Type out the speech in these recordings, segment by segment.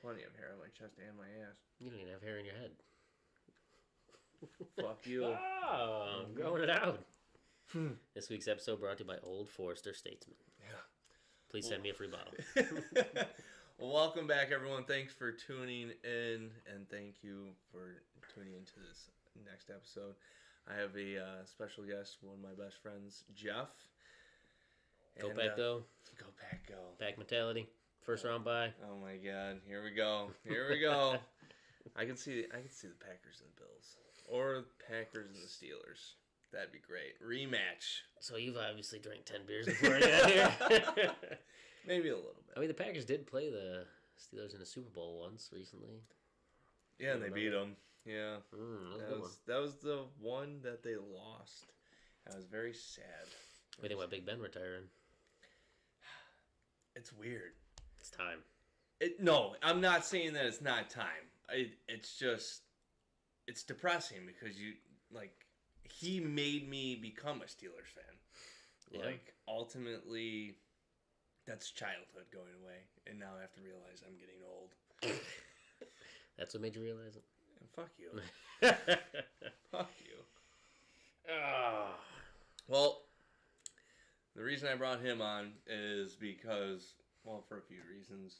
plenty of hair on my chest and my ass. You don't even have hair in your head. Fuck you. Oh, I'm growing it out. This week's episode brought to you by Old Forester Statesman. Yeah. Please send me a free bottle. Well, welcome back, everyone. Thanks for tuning in, and thank you for tuning into this next episode. I have a special guest, one of my best friends, Jeff. Go Pack Go. Go Pack Go. Pack mentality. First round bye. Oh my God! Here we go. Here we go. I can see the Packers and the Bills, or the Packers and the Steelers. That'd be great. Rematch. So you've obviously drank 10 beers before I got here. Maybe a little bit. I mean, the Packers did play the Steelers in the Super Bowl once recently. Yeah, and they beat them. Yeah. That was the one that they lost. I was very sad. What do you think about Big Ben retiring? It's weird. It's time. No, I'm not saying that it's not time. It's just, it's depressing because he made me become a Steelers fan. Yeah. Ultimately, that's childhood going away, and now I have to realize I'm getting old. That's what made you realize it? And fuck you. Fuck you. Ah. Well, the reason I brought him on is because, well, for a few reasons.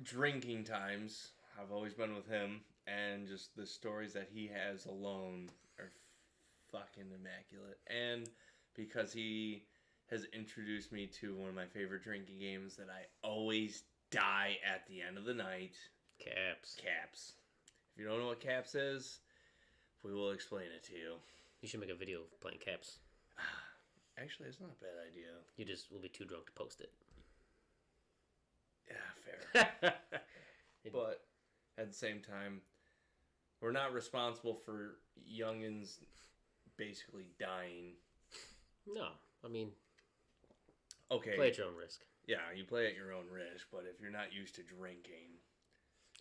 Drinking times, I've always been with him, and just the stories that he has alone are fucking immaculate. And because he has introduced me to one of my favorite drinking games that I always die at the end of the night. Caps. If you don't know what Caps is, we will explain it to you. You should make a video of playing Caps. Actually, it's not a bad idea. You just will be too drunk to post it. Yeah, fair. But at the same time, we're not responsible for youngins basically dying. No, I mean, okay, play at your own risk. Yeah, you play at your own risk, but if you're not used to drinking...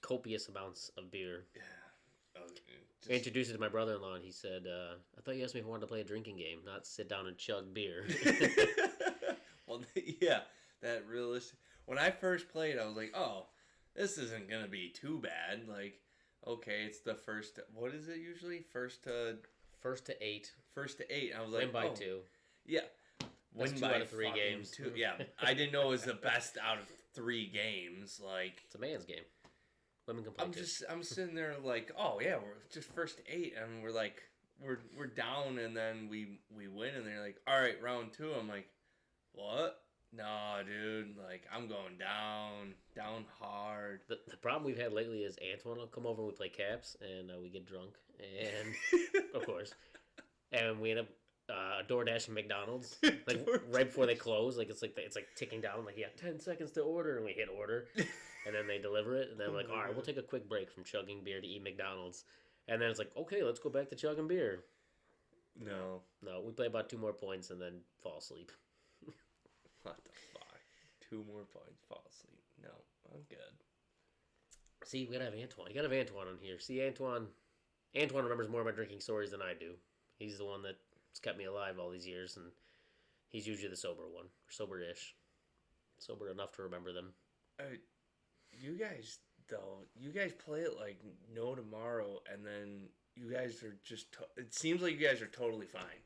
Copious amounts of beer. Yeah. I introduced it to my brother-in-law, and he said, I thought you asked me if I wanted to play a drinking game, not sit down and chug beer. Well, yeah, that realistic... When I first played, I was like, oh, this isn't going to be too bad. Okay, it's the first... What is it usually? First to 8. I was like, win by 2. Yeah. That's Win 2 by out of 3 games. 2. Yeah, I didn't know it was the best out of 3 games. It's a man's game. Women can play too. I'm sitting there oh yeah, we're just first to 8, and we're down, and then we win, and they're like, all right, round 2. I'm like, what? No, dude. I'm going down hard. The problem we've had lately is Antoine will come over and we play Caps, and we get drunk, and of course, and we end up door dashing McDonald's right before they close. It's like ticking down. You have 10 seconds to order, and we hit order, and then they deliver it, and then we're like, all right, we'll take a quick break from chugging beer to eat McDonald's, and then it's like, okay, let's go back to chugging beer. No, we play about 2 more points and then fall asleep. What the fuck? 2 more points, fall asleep. No, I'm good. See, we gotta have Antoine. You gotta have Antoine on here. See, Antoine remembers more of my drinking stories than I do. He's the one that's kept me alive all these years, and he's usually the sober one, or sober-ish. Sober enough to remember them. You guys play it like no tomorrow, and then you guys are just... it seems like you guys are totally fine.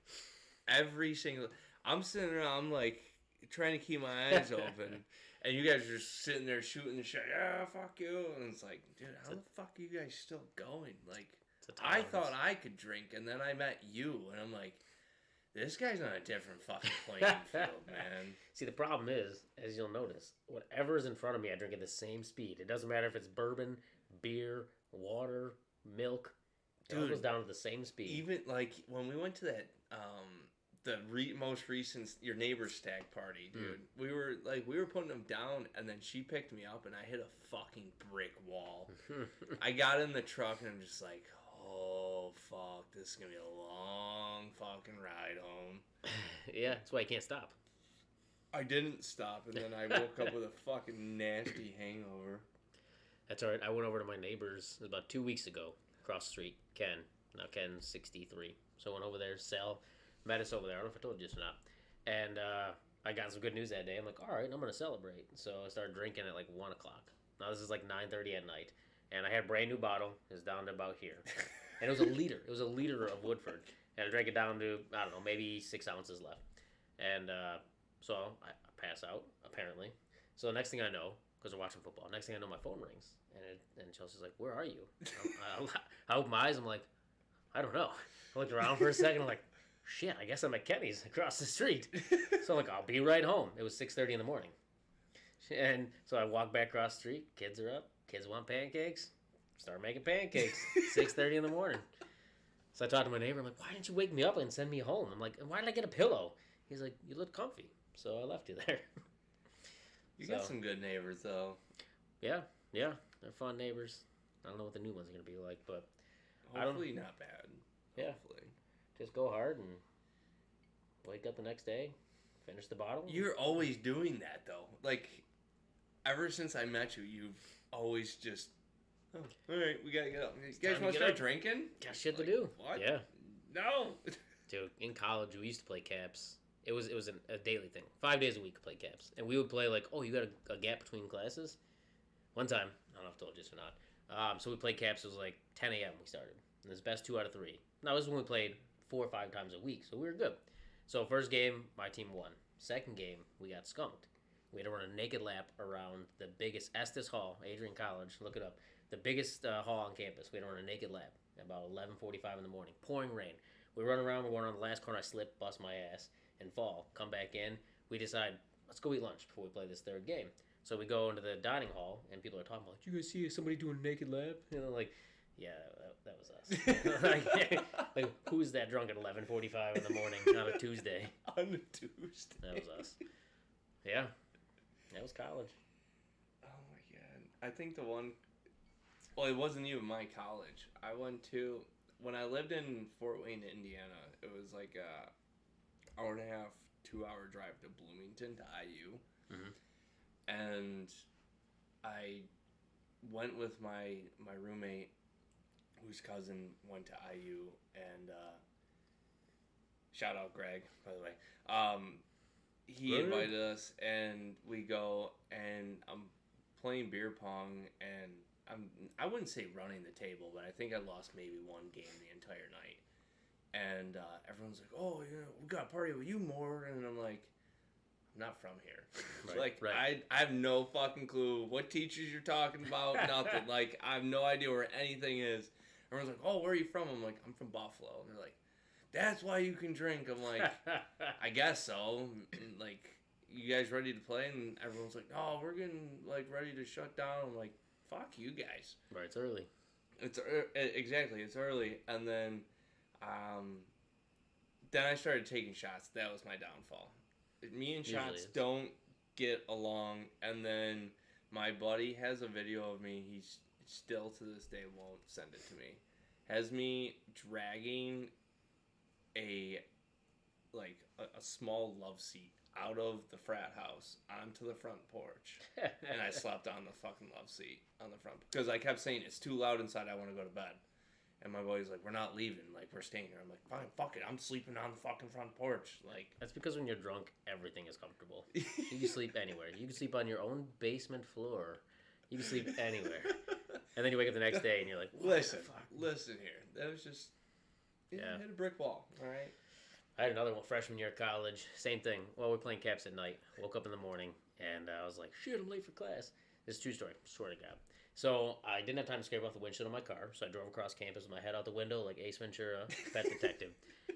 Every single... I'm sitting around, I'm trying to keep my eyes open, and you guys are just sitting there shooting the shit. Yeah, fuck you. And it's like, dude, how the fuck are you guys still going? I thought I could drink, and then I met you, and I'm like, this guy's on a different fucking playing field, man. See, the problem is, as you'll notice, whatever is in front of me, I drink at the same speed. It doesn't matter if it's bourbon, beer, water, milk. It all goes down to the same speed. Even, when we went to that, most recent your neighbor's stag party, dude. We were putting them down, and then she picked me up, and I hit a fucking brick wall. I got in the truck, and I'm just like, oh fuck, this is gonna be a long fucking ride home. Yeah, that's why I can't stop. I didn't stop, and then I woke up with a fucking nasty hangover. That's alright. I went over to my neighbor's about 2 weeks ago, across the street, Ken. Now Ken's 63. So I went over there, Sal met us over there. I don't know if I told you this or not. And I got some good news that day. I'm like, all right, I'm gonna celebrate. So I started drinking at like 1 o'clock. Now this is like 9:30 at night, and I had a brand new bottle. It's down to about here, and it was a liter. It was a liter of Woodford, and I drank it down to I don't know, maybe 6 ounces left, and so I pass out apparently. So the next thing I know, because we're watching football, next thing I know, my phone rings, and Chelsea's like, "Where are you?" I open my eyes. I'm like, I don't know. I looked around for a second. I'm like, shit, I guess I'm at Kenny's across the street. So I'm like, I'll be right home. It was 6:30 in the morning. And so I walk back across the street. Kids are up. Kids want pancakes. Start making pancakes. 6:30 in the morning. So I talked to my neighbor. I'm like, why didn't you wake me up and send me home? I'm like, why did I get a pillow? He's like, you look comfy. So I left you there. You got some good neighbors, though. Yeah. They're fun neighbors. I don't know what the new ones are going to be like, but... Hopefully not bad. Yeah. Hopefully. Just go hard and wake up the next day, finish the bottle. You're always doing that, though. Like, ever since I met you, you've always just... Oh, all right, we gotta get up. You guys want to start drinking? Got shit to do. What? Yeah. No. Dude, in college, we used to play caps. It was a daily thing. 5 days a week to play caps. And we would play like, oh, you got a gap between classes? One time, I don't know if I told you this or not. So we played caps. It was like 10 a.m. we started. And it was best 2 out of 3. Now, this is when we played 4 or 5 times a week. So we were good. So first game, my team won. Second game, we got skunked. We had to run a naked lap around the biggest Estes Hall, Adrian College. Look it up. The biggest hall on campus. We had to run a naked lap at about 11:45 in the morning. Pouring rain. We run around. We're going on the last corner. I slip, bust my ass, and fall. Come back in. We decide, let's go eat lunch before we play this third game. So we go into the dining hall, and people are talking about, you guys see somebody doing a naked lap? You know, like, yeah, that was us. like, who's that drunk at 11:45 in the morning on a Tuesday? On a Tuesday. That was us. Yeah. That was college. Oh, my God. I think the one... Well, it wasn't even my college. I went to... When I lived in Fort Wayne, Indiana, it was like a hour and a half, 2-hour drive to Bloomington, to IU. Mm-hmm. And I went with my roommate, whose cousin went to IU, and shout out Greg, by the way. He invited us, and we go, and I'm playing beer pong, and I wouldn't say running the table, but I think I lost maybe one game the entire night. And everyone's like, oh, you know, we got to party with you more. And I'm like, I'm not from here. Right. I have no fucking clue what teachers you're talking about, nothing. Like, I have no idea where anything is. Everyone's like, oh, where are you from? I'm like, I'm from Buffalo. And they're like, that's why you can drink. I'm like, I guess so. And like, you guys ready to play? And everyone's like, oh, we're getting like ready to shut down. I'm like, fuck you guys. Right, it's early. Exactly, it's early. And then I started taking shots. That was my downfall. Me and shots don't get along. And then my buddy has a video of me. He's still to this day won't send it to me. Has me dragging a small love seat out of the frat house onto the front porch, and I slept on the fucking love seat on the front because I kept saying it's too loud inside. I want to go to bed, and my buddy's like, "We're not leaving. Like, we're staying here." I'm like, "Fine, fuck it. I'm sleeping on the fucking front porch." Like, that's because when you're drunk, everything is comfortable. You can sleep anywhere. You can sleep on your own basement floor. You can sleep anywhere, and then you wake up the next day and you're like, "Listen here. That was just hit a brick wall." All right. I had another one freshman year of college. Same thing. Well, we're playing caps at night. Woke up in the morning, and I was like, shit, I'm late for class. This is a true story. Swear to God. So I didn't have time to scrape off the windshield of my car, so I drove across campus with my head out the window like Ace Ventura, Pet Detective.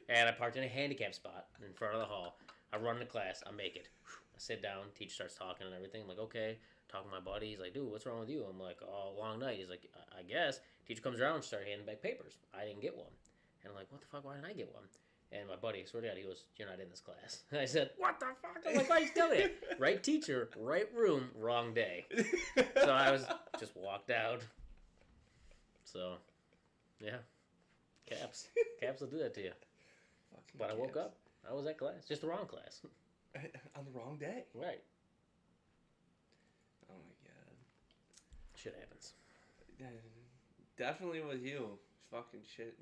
And I parked in a handicap spot in front of the hall. I run into class. I make it. I sit down. Teacher starts talking and everything. I'm like, okay. Talking to my buddy. He's like, dude, what's wrong with you? I'm like, oh, long night. He's like, I guess. Teacher comes around and starts handing back papers. I didn't get one. And I'm like, what the fuck? Why didn't I get one? And my buddy, I swear to God, he goes, you're not in this class. And I said, what the fuck? I'm like, why are you telling me? Right teacher, right room, wrong day. So I just walked out. So, yeah. Caps will do that to you. Fucking but I woke up. I was at class. Just the wrong class. On the wrong day. Right. Oh my God. Shit happens. Definitely with you. Fucking shit.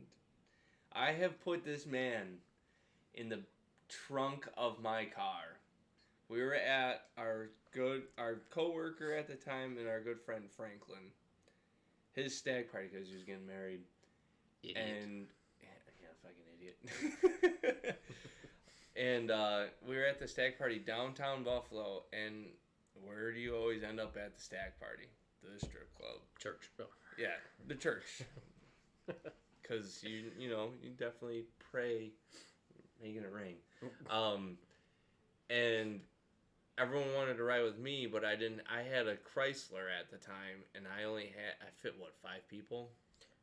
I have put this man in the trunk of my car We were at our coworker at the time and our good friend Franklin. His stag party because he was getting married. Idiot. And fucking idiot. And we were at the stag party downtown Buffalo, and where do you always end up at the stag party? The strip club. Church. Oh. Yeah, the church. Because you definitely pray, making it rain. And everyone wanted to ride with me, but I didn't. I had a Chrysler at the time, and I fit 5 people?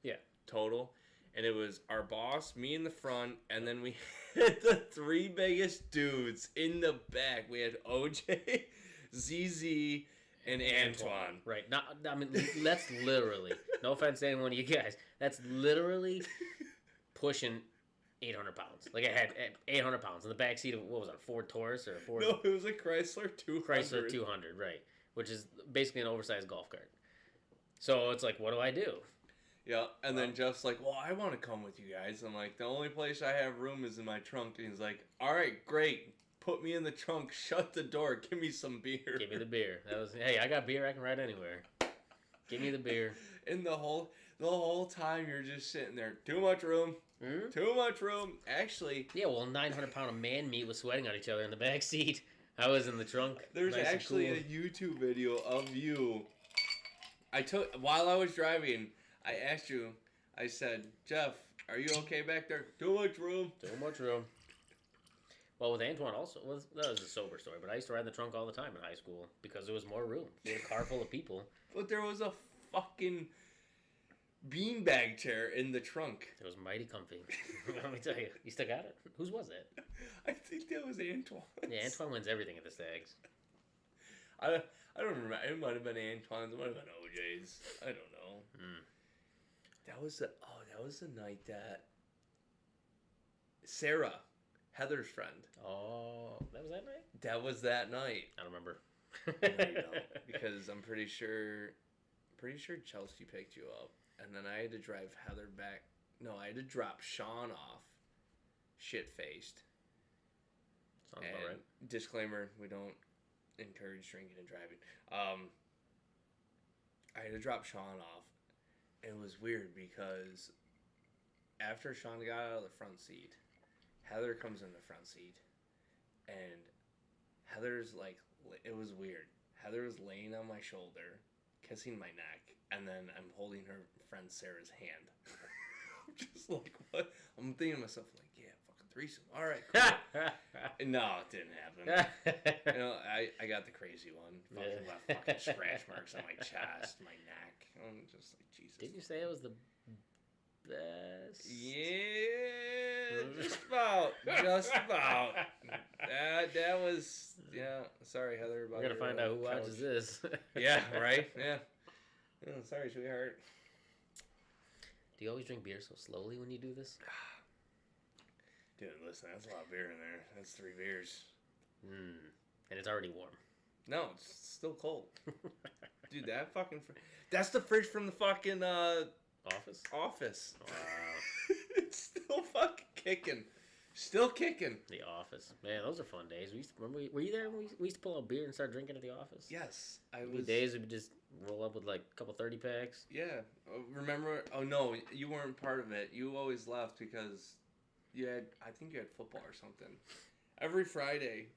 Yeah. Total. And it was our boss, me in the front, and then we had the 3 biggest dudes in the back. We had OJ, ZZ, and Antoine. Right. Not, I mean, that's literally, no offense to anyone of you guys, that's literally pushing 800 pounds. Like, I had 800 pounds in the back seat of, what was it, a Ford Taurus or a Ford? No, it was a Chrysler 200. Chrysler 200, right. Which is basically an oversized golf cart. So it's like, what do I do? Yeah, and then Jeff's like, well, I want to come with you guys. I'm like, the only place I have room is in my trunk. And he's like, all right, great. Put me in the trunk. Shut the door. Give me some beer. Give me the beer. Hey, I got beer. I can ride anywhere. Give me the beer. And the whole time you're just sitting there. Too much room. Mm-hmm. Too much room. Actually. Yeah, well, 900-pound of man meat was sweating on each other in the back seat. I was in the trunk. There's nice actually cool. a YouTube video of you. While I was driving, I asked you, I said, Jeff, are you okay back there? Too much room. Too much room. Well, with Antoine also, that was a sober story, but I used to ride in the trunk all the time in high school because there was more room. We had a car full of people. But there was a fucking beanbag chair in the trunk. It was mighty comfy. Let me tell you. You still got it? Whose was it? I think that was Antoine. Yeah, Antoine wins everything at the Stags. I don't remember. It might have been Antoine's. It might have been OJ's. I don't know. That was the night that Sarah, Heather's friend. Oh, that was that night? That was that night. I don't remember. No, you don't, because I'm pretty sure Chelsea picked you up, and then I had to drive Heather back. No, I had to drop Sean off, shit-faced. Sounds about right. Disclaimer: we don't encourage drinking and driving. I had to drop Sean off. It was weird because after Sean got out of the front seat, Heather comes in the front seat, and Heather's like, it was weird. Heather was laying on my shoulder, kissing my neck, and then I'm holding her friend Sarah's hand. I'm just like, what? I'm thinking to myself, like, yeah, fucking threesome. All right, cool. No, it didn't happen. I got the crazy one. Left fucking scratch marks on my chest, my neck. I'm just like, Jesus. Didn't you say it was the best? Yeah, just about. That was, yeah. Sorry, Heather. We're going to find out who watches this. Yeah, right? Yeah. Sorry, sweetheart. Do you always drink beer so slowly when you do this? Dude, listen, that's a lot of beer in there. That's 3 beers. And it's already warm. No, it's still cold. Dude, that fucking... That's the fridge from the fucking... Office. Wow. It's still fucking kicking. Still kicking. The Office. Man, those are fun days. Were you there when we used to pull out beer and start drinking at the Office? Yes. Days we would just roll up with like a couple 30 packs. Yeah. Remember... Oh, no, you weren't part of it. You always left because I think you had football or something. Every Friday...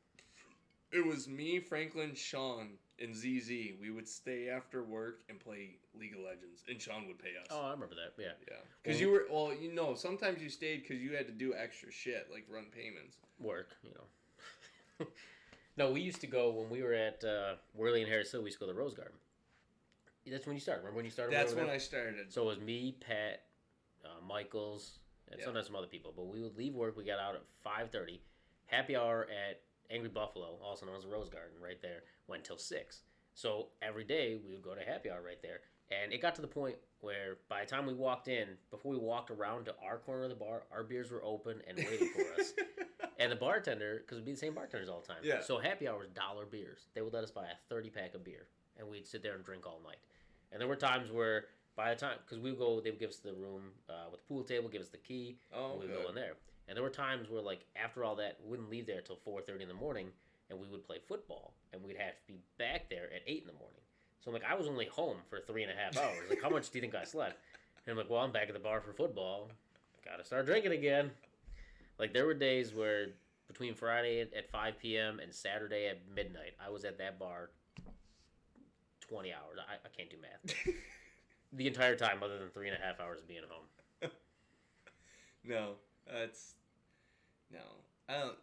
It was me, Franklin, Sean, and ZZ. We would stay after work and play League of Legends, and Sean would pay us. Oh, I remember that. Yeah. Yeah. Because you were, sometimes you stayed because you had to do extra shit, like run payments. Work, No, we used to go when we were at Worley and Harris Hill. We used to go to the Rose Garden. That's when you started. Remember when you started? That's when I started. So it was me, Pat, Michaels, and sometimes some other people. But we would leave work. We got out at 5:30. Happy hour at Angry Buffalo, also known as the Rose Garden, right there, went till 6. So every day we would go to happy hour right there. And it got to the point where by the time we walked in, before we walked around to our corner of the bar, our beers were open and waiting for us. And the bartender, because it'd be the same bartenders all the time. Yeah. So happy hour was $1 beers. They would let us buy a 30-pack of beer. And we'd sit there and drink all night. And there were times where by the time, because we would go, they would give us the room with the pool table, give us the key, and we would go in there. And there were times where, like, after all that, we wouldn't leave there till 4:30 in the morning and we would play football, and we'd have to be back there at 8 in the morning. So I'm like, I was only home for 3.5 hours. Like, how much do you think I slept? And I'm like, well, I'm back at the bar for football. Gotta start drinking again. Like, there were days where between Friday at 5 p.m. and Saturday at midnight, I was at that bar 20 hours. I can't do math. The entire time, other than 3.5 hours of being home. No, that's no. I don't.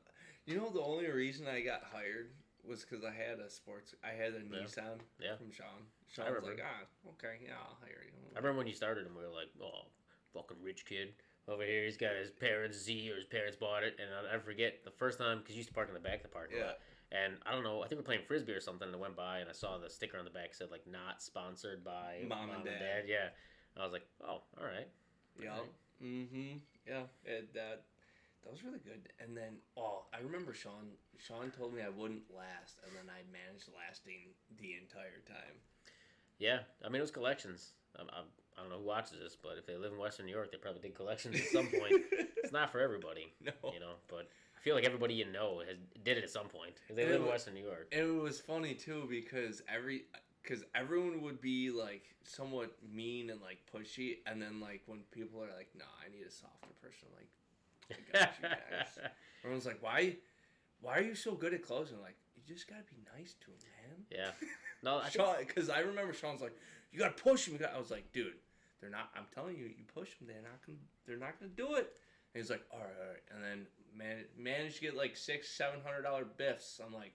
You know, the only reason I got hired was because I had a Nissan from Sean. Sean was like, okay, yeah, I'll hire you. I remember when you started and we were like, oh, fucking rich kid over here. He's got his parents' Z or his parents bought it. And I'll never forget the first time, because you used to park in the back of the parking lot. And I don't know, I think we're playing Frisbee or something, and I went by and I saw the sticker on the back said, like, not sponsored by Mom and Dad. Yeah. I was like, oh, all right. Yeah. Right. Mm-hmm. Yeah. That was really good. And then, I remember Sean told me I wouldn't last, and then I managed lasting the entire time. Yeah. I mean, it was collections. I don't know who watches this, but if they live in Western New York, they probably did collections at some point. It's not for everybody. No. You know, but I feel like everybody you know did it at some point. If they live in Western New York. And it was funny, too, because everyone would be, like, somewhat mean and, like, pushy, and then, like, when people are like, nah, I need a softer person, like, I got you guys. Everyone's like, why are you so good at closing? Like, you just gotta be nice to him, man. Yeah. No, because I remember Sean's like, you gotta push him. I was like, dude, they're not. I'm telling you, you push them, they're not gonna do it. And he's like, all right. And then managed to get like $600-$700 biffs. I'm like,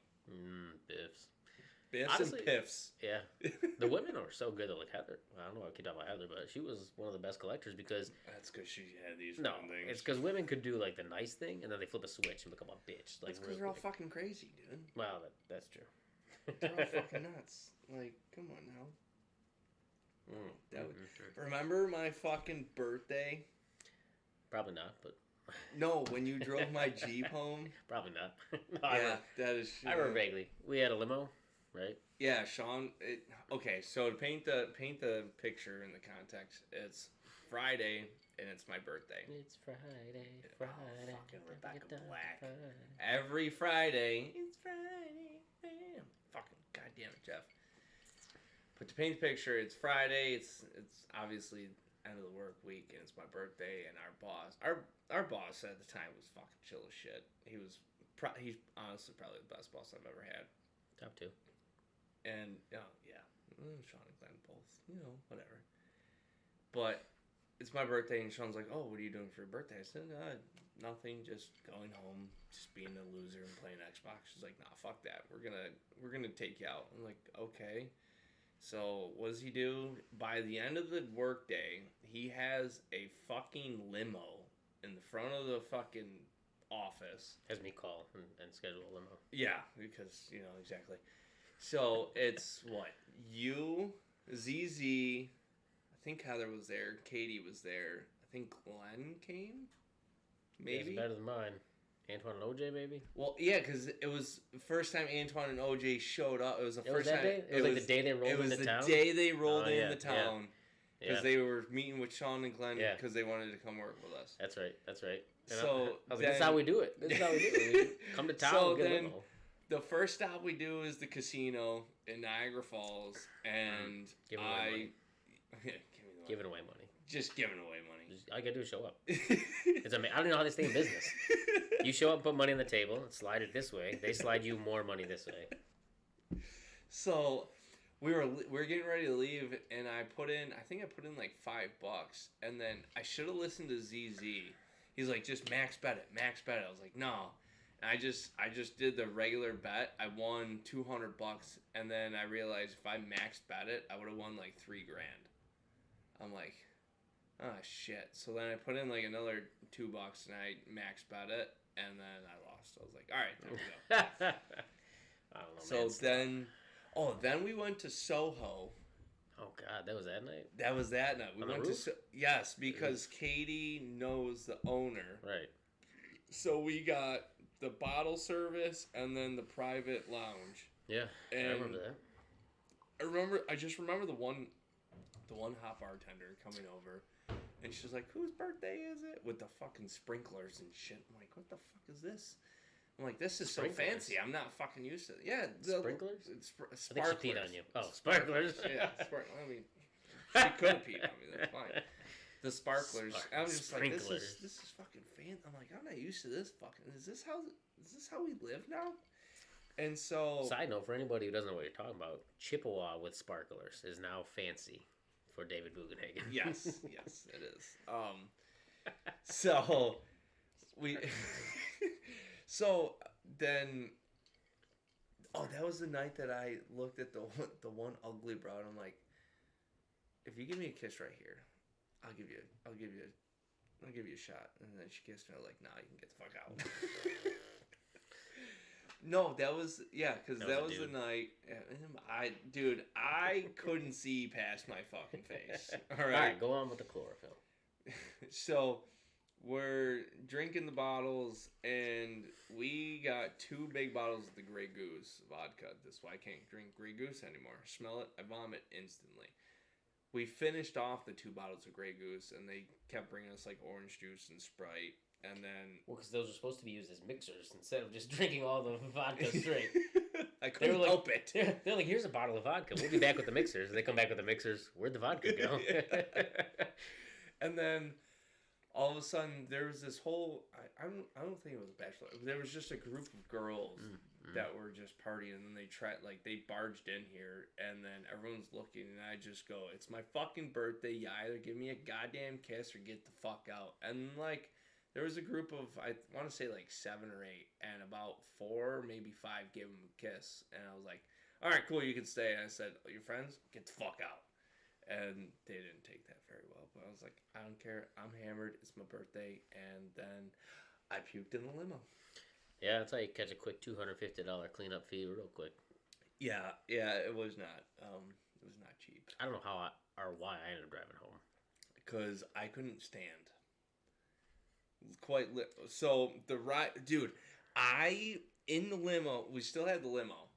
biffs honestly, and piffs. Yeah, the women are so good. Like Heather, I don't know why I keep talking about Heather, but she was one of the best collectors because that's because she had these. No, things. It's because women could do like the nice thing and then they flip a switch and become a bitch. Like, it's because they're all fucking crazy, dude. Well, that's true. They're all fucking nuts. Like, come on now. Remember my fucking birthday? Probably not, but no, when you drove my Jeep home. Probably not. No, that is. I remember vaguely. We had a limo, right? Yeah, Sean. Okay, so to paint the picture in the context, it's Friday and it's my birthday. It's Friday. Fucking Rebecca Black. Every Friday. It's Friday. Bam. Fucking goddamn it, Jeff. But to paint the picture, it's Friday. It's obviously end of the work week, and it's my birthday. And our boss at the time was fucking chill as shit. He's honestly probably the best boss I've ever had. Top 2. And yeah, Sean and Glenn both, whatever. But it's my birthday, and Sean's like, "Oh, what are you doing for your birthday?" I said, "Nothing, just going home, just being a loser and playing Xbox." She's like, "Nah, fuck that. We're gonna take you out." I'm like, "Okay." So what does he do? By the end of the workday, he has a fucking limo in the front of the fucking office. Has me call and schedule a limo. Yeah, because exactly. So it's what? You, ZZ, I think Heather was there, Katie was there, I think Glenn came? Maybe? It's better than mine. Antoine and OJ, maybe? Well, yeah, because it was the first time Antoine and OJ showed up. It was the first time. Day? It was like the day they rolled into town? It was the day they rolled into town. Because they were meeting with Sean and Glenn because they wanted to come work with us. That's right. And so I was like, this is how we do it. We come to town and get limo. The first stop we do is the casino in Niagara Falls, and giving away money. Just giving away money. All you gotta do is show up. It's amazing. I don't know how they stay in business. You show up, put money on the table, and slide it this way. They slide you more money this way. So we were getting ready to leave, and I think I put in like $5, and then I should have listened to ZZ. He's like, just max bet it. I was like, no. And I just did the regular bet. I won $200, and then I realized if I max bet it, I would have won like $3,000. I'm like, oh shit. So then I put in like another $2, and I max bet it, and then I lost. I was like, all right, there we go. I don't know. So then we went to Soho. Oh God, that was that night. That was that night. We went to yes, because Katie knows the owner. Right. So we got the bottle service and then the private lounge. Yeah, and I remember that. I just remember the one hot bartender coming over, and she's like, "Whose birthday is it?" With the fucking sprinklers and shit. I'm like, "What the fuck is this?" I'm like, this is so Sprinklers. fancy. I'm not fucking used to it. Yeah, Sprinklers? Sparklers. I think she peed on you. Oh, sparklers. Yeah, sparklers. I mean, she could have peed on me. That's fine. The sparklers. I was just like, this is fucking fancy. I'm like, I'm not used to this fucking. Is this how we live now? And so. Side note for anybody who doesn't know what you're talking about, Chippewa with sparklers is now fancy for David Bugenhagen. Yes, it is. So we. So then. Oh, that was the night that I looked at the one ugly broad. I'm like, if you give me a kiss right here, I'll give you a shot. And then she kissed me. I was like, nah, you can get the fuck out. No, that was because that was the night. I couldn't see past my fucking face. All right, go on with the chlorophyll. So we're drinking the bottles, and we got 2 big bottles of the Grey Goose vodka. That's why I can't drink Grey Goose anymore. Smell it, I vomit instantly. We finished off the 2 bottles of Grey Goose, and they kept bringing us like orange juice and Sprite. And then... Well, because those are supposed to be used as mixers instead of just drinking all the vodka straight. I couldn't help it. They're like, here's a bottle of vodka. We'll be back with the mixers. And they come back with the mixers. Where'd the vodka go? And then all of a sudden, there was this whole... I don't think it was a bachelor. There was just a group of girls that were just partying. And then they barged in here. And then everyone's looking. And I just go, it's my fucking birthday. You either give me a goddamn kiss or get the fuck out. And like... There was a group of, I want to say like 7 or 8, and about 4, maybe 5 gave him a kiss. And I was like, all right, cool, you can stay. And I said, your friends, get the fuck out. And they didn't take that very well. But I was like, I don't care. I'm hammered. It's my birthday. And then I puked in the limo. Yeah, that's how you catch a quick $250 cleanup fee real quick. Yeah, it was not. It was not cheap. I don't know how or why I ended up driving home. Because I couldn't stand. So the ride, dude, in the limo, we still had the limo.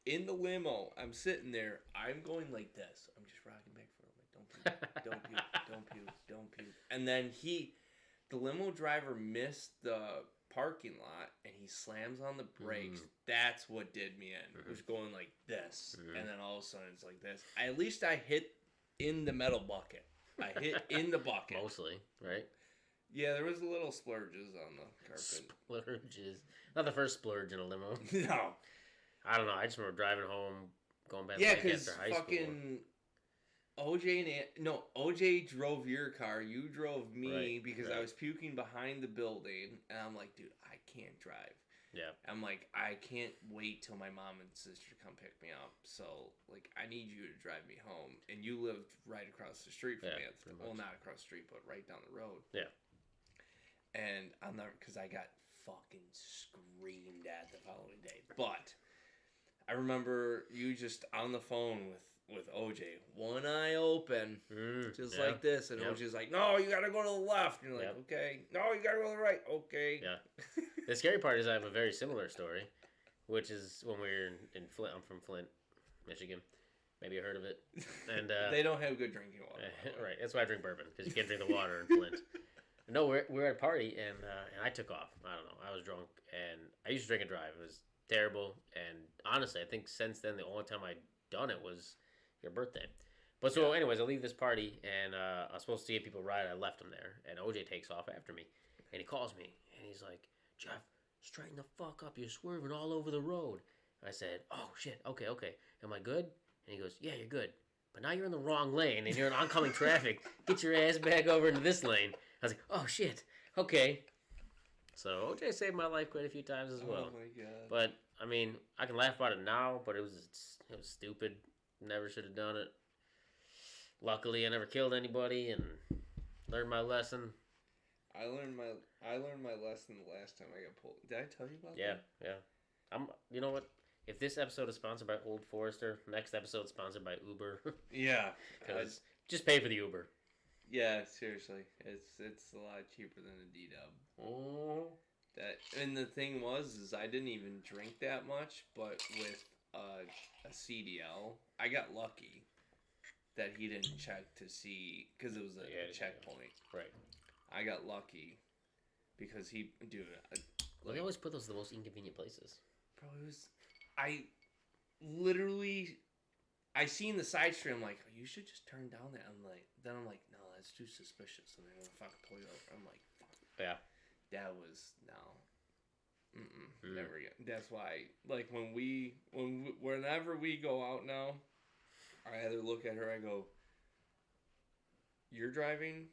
In the limo, I'm sitting there, I'm going like this. I'm just rocking back and forth. Like, don't puke. And then the limo driver missed the parking lot and he slams on the brakes. That's what did me in. It was going like this. And then all of a sudden it's like this. At least I hit in the metal bucket. I hit in the bucket. Mostly, right? Yeah, there was a little splurges on the carpet. Splurges. Not the first splurge in a limo. No. I don't know. I just remember driving home, going back after high fucking school. OJ drove your car. You drove me because I was puking behind the building. And I'm like, dude, I can't drive. Yeah. I'm like, I can't wait till my mom and sister come pick me up. So, like, I need you to drive me home. And you lived right across the street from me. Well, not across the street, but right down the road. Yeah. And I'll never, because I got fucking screamed at the following day. But I remember you just on the phone with OJ, one eye open, just like this. And OJ's like, no, you got to go to the left. And you're like, okay. No, you got to go to the right. Okay. Yeah. The scary part is I have a very similar story, which is when we were in Flint. I'm from Flint, Michigan. Maybe you heard of it. And they don't have good drinking water. Right. That's why I drink bourbon, because you can't drink the water in Flint. No, we're at a party, and I took off. I don't know. I was drunk, and I used to drink and drive. It was terrible, and honestly, I think since then, the only time I'd done it was your birthday. But so, anyways, I leave this party, and I was supposed to get people a ride. I left them there, and OJ takes off after me, and he calls me, and he's like, Jeff, straighten the fuck up. You're swerving all over the road. And I said, oh, shit, okay. Am I good? And he goes, yeah, you're good. But now you're in the wrong lane, and you're in oncoming traffic. Get your ass back over into this lane. I was like, oh, shit. Okay. So OJ saved my life quite a few times as well. Oh, my God. But, I mean, I can laugh about it now, but it was stupid. Never should have done it. Luckily, I never killed anybody and learned my lesson. I learned my lesson the last time I got pulled. Did I tell you about that? Yeah. You know what? If this episode is sponsored by Old Forester, next episode is sponsored by Uber. Yeah. Because just pay for the Uber. Yeah, seriously. It's a lot cheaper than a D-Dub. Oh. And the thing is I didn't even drink that much, but with a CDL, I got lucky that he didn't check to see, because it was a checkpoint. Right. I got lucky because Well, they always put those in the most inconvenient places. Bro, it was. I literally. I seen the side street. I'm like, oh, you should just turn down that. I'm like, no, that's too suspicious. And they're gonna fucking pull you over. I'm like, fuck. Yeah. That was no. Never again. That's why, like, whenever we go out now, I either look at her, I go, you're driving,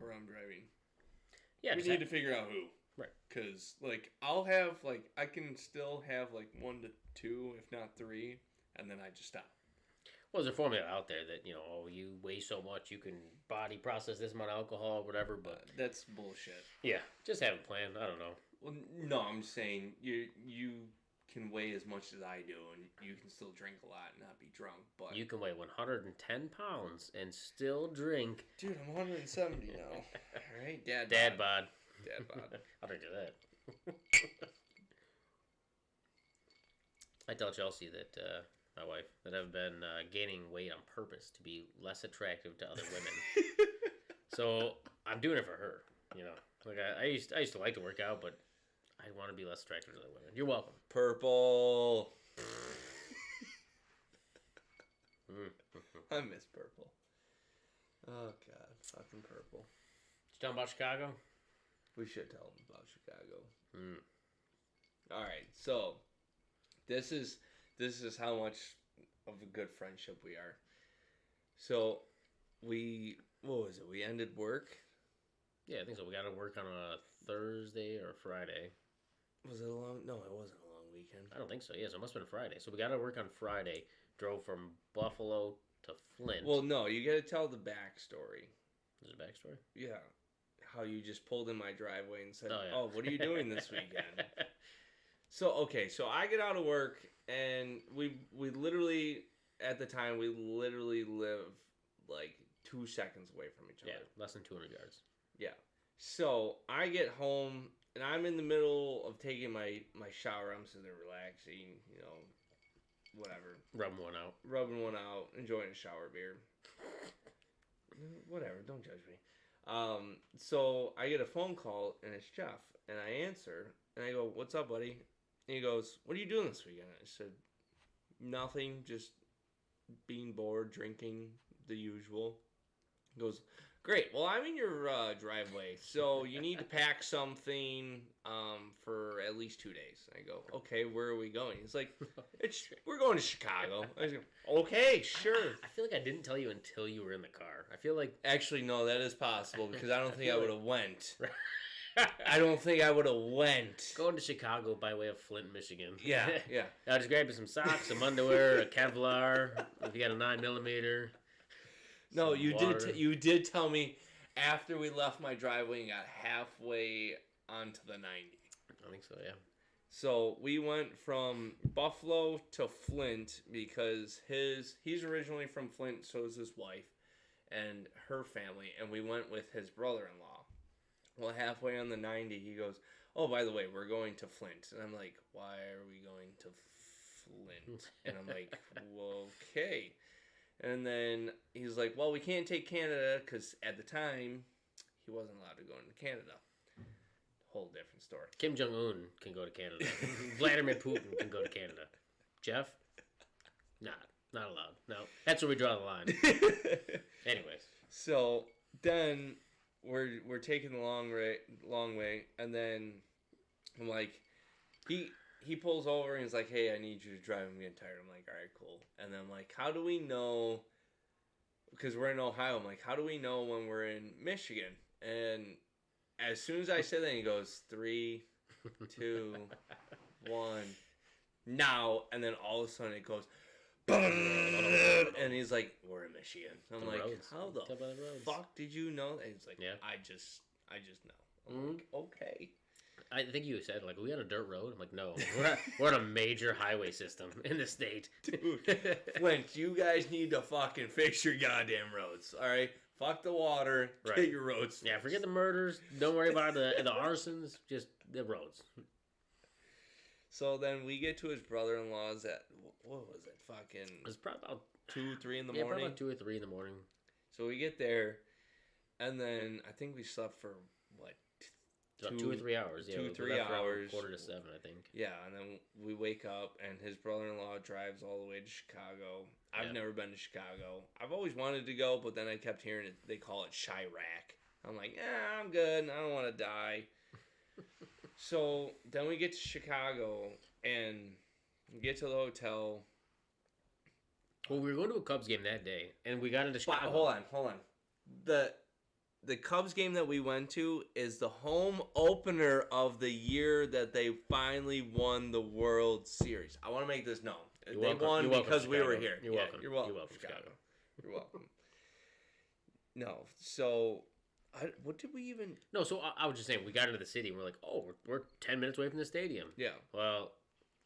or I'm driving. Yeah. We need to figure out who. Right. Because, like, I'll have, like, I can still have, like, 1 to 2, if not 3, and then I just stop. Well, there's a formula out there that, you know, oh, you weigh so much, you can body process this amount of alcohol, whatever, but... that's bullshit. Yeah, just have a plan. I don't know. Well, no, I'm saying you can weigh as much as I do, and you can still drink a lot and not be drunk, but... You can weigh 110 pounds and still drink... Dude, I'm 170 now. All right, Dad bod. Dad bod. I'll drink to that. I tell Chelsea that, my wife, that I've been gaining weight on purpose to be less attractive to other women. So I'm doing it for her, you know. Like I used to like to work out, but I want to be less attractive to other women. You're welcome. Purple. I miss purple. Oh God, fucking purple. Did you tell them about Chicago? We should tell them about Chicago. All right, so this is how much of a good friendship we are. So what was it? We ended work. Yeah, I think so. We got to work on a Thursday or Friday. Was it a long? No, it wasn't a long weekend. I don't think so. Yeah, so it must have been Friday. So we got to work on Friday. Drove from Buffalo to Flint. Well, no, you got to tell the backstory. There's a backstory? Yeah. How you just pulled in my driveway and said, oh, what are you doing this weekend? So I get out of work, and we literally, at the time, we literally live, like, 2 seconds away from each other. Yeah, less than 200 yards. Yeah. So I get home, and I'm in the middle of taking my shower. I'm sitting there relaxing, you know, whatever. Rubbing one out, enjoying a shower beer. Whatever, don't judge me. So I get a phone call, and it's Jeff, and I answer, and I go, what's up, buddy? And he goes, what are you doing this weekend? I said, nothing, just being bored, drinking, the usual. He goes, great, well, I'm in your driveway, so you need to pack something for at least 2 days. And I go, okay, where are we going? He's like, we're going to Chicago. I go, okay, sure. I feel like I didn't tell you until you were in the car. I feel like... Actually, no, that is possible, because I don't think I would have went. I don't think I would have went. Going to Chicago by way of Flint, Michigan. Yeah. I'll just grab you some socks, some underwear, a Kevlar, if you got a 9mm. No, you did tell me after we left my driveway and got halfway onto the 90. I think so, yeah. So we went from Buffalo to Flint because he's originally from Flint, so is his wife and her family, and we went with his brother-in-law. Well, halfway on the 90, he goes, oh, by the way, we're going to Flint. And I'm like, why are we going to Flint? And I'm like, well, okay. And then he's like, well, we can't take Canada because at the time, he wasn't allowed to go into Canada. Whole different story. Kim Jong-un can go to Canada. Vladimir Putin can go to Canada. Jeff? Not allowed. No, that's where we draw the line. Anyways. So then we're taking the long way, and then I'm like, he pulls over and he's like, hey, I need you to drive. I'm getting tired. I'm like, all right, cool. And then I'm like, how do we know? Because we're in Ohio. I'm like, how do we know when we're in Michigan? And as soon as I said that, he goes, 3, 2, 1, now. And then all of a sudden it goes, and he's like, we're in Michigan. I'm like, roads. How the fuck did you know that? He's like, yeah. I just know. I'm like, okay. I think you said, like, are we on a dirt road? I'm like, no. We're on a major highway system in the state. Dude, Flint, you guys need to fucking fix your goddamn roads, all right? Fuck the water. Right. Get your roads. Yeah, forget the murders. Don't worry about the arsons. Just the roads. So then we get to his brother-in-law's at, what was it? Fucking... It was probably about 2, 3 in the morning. Probably about 2 or 3 in the morning. So we get there, and then I think we slept for, what, About 2 or 3 hours. Yeah, 2 we 3 left around hours. 6:45, I think. Yeah, and then we wake up, and his brother-in-law drives all the way to Chicago. I've never been to Chicago. I've always wanted to go, but then I kept hearing it. They call it Chirac. I'm like, I'm good. I don't want to die. So then we get to Chicago, and we get to the hotel. Well, we were going to a Cubs game that day, and we got into Chicago. Hold on. The Cubs game that we went to is the home opener of the year that they finally won the World Series. I want to make this known. They won because we were here. You're welcome. You're welcome, Chicago. You're welcome. No, so what did we even? No, so I was just saying we got into the city and we're like, oh, we're 10 minutes away from the stadium. Yeah. Well,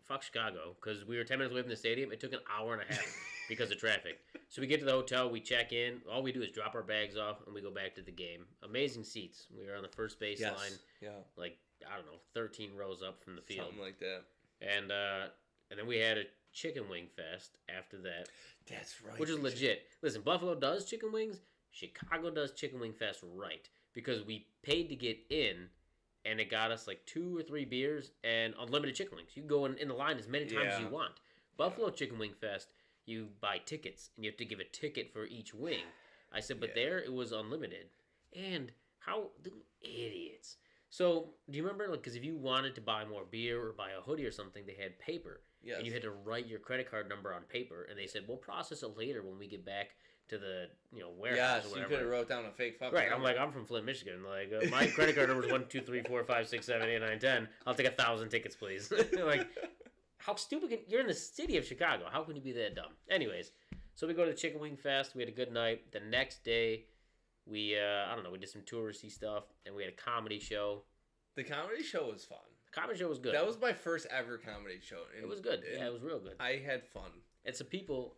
fuck Chicago, because we were 10 minutes away from the stadium. It took an hour and a half because of traffic. So we get to the hotel, we check in. All we do is drop our bags off and we go back to the game. Amazing seats. We were on the first base line. Yeah. Like, I don't know, 13 rows up from the field. Something like that. And then we had a chicken wing fest after that. That's right. Which is legit. Listen, Buffalo does chicken wings. Chicago does chicken wing fest right. Because we paid to get in, and it got us like 2 or 3 beers and unlimited chicken wings. You can go in the line as many times as you want. Buffalo Chicken Wing Fest, you buy tickets, and you have to give a ticket for each wing. I said, but there it was unlimited. And how idiots. So, do you remember, like, because if you wanted to buy more beer or buy a hoodie or something, they had paper. Yes. And you had to write your credit card number on paper, and they said, we'll process it later when we get back to the warehouse or whatever. You could have wrote down a fake fucking right, number. I'm from Flint, Michigan. Like, my credit card number is 1, 2, 3, 4, 5, 6, 7, 8, 9, 10. I'll take 1,000 tickets, please. Like, how stupid you're in the city of Chicago. How can you be that dumb? Anyways, so we go to the Chicken Wing Fest. We had a good night. The next day, we did some touristy stuff, and we had a comedy show. The comedy show was fun. The comedy show was good. That was my first ever comedy show. It was good. Yeah, it was real good. I had fun. And some people,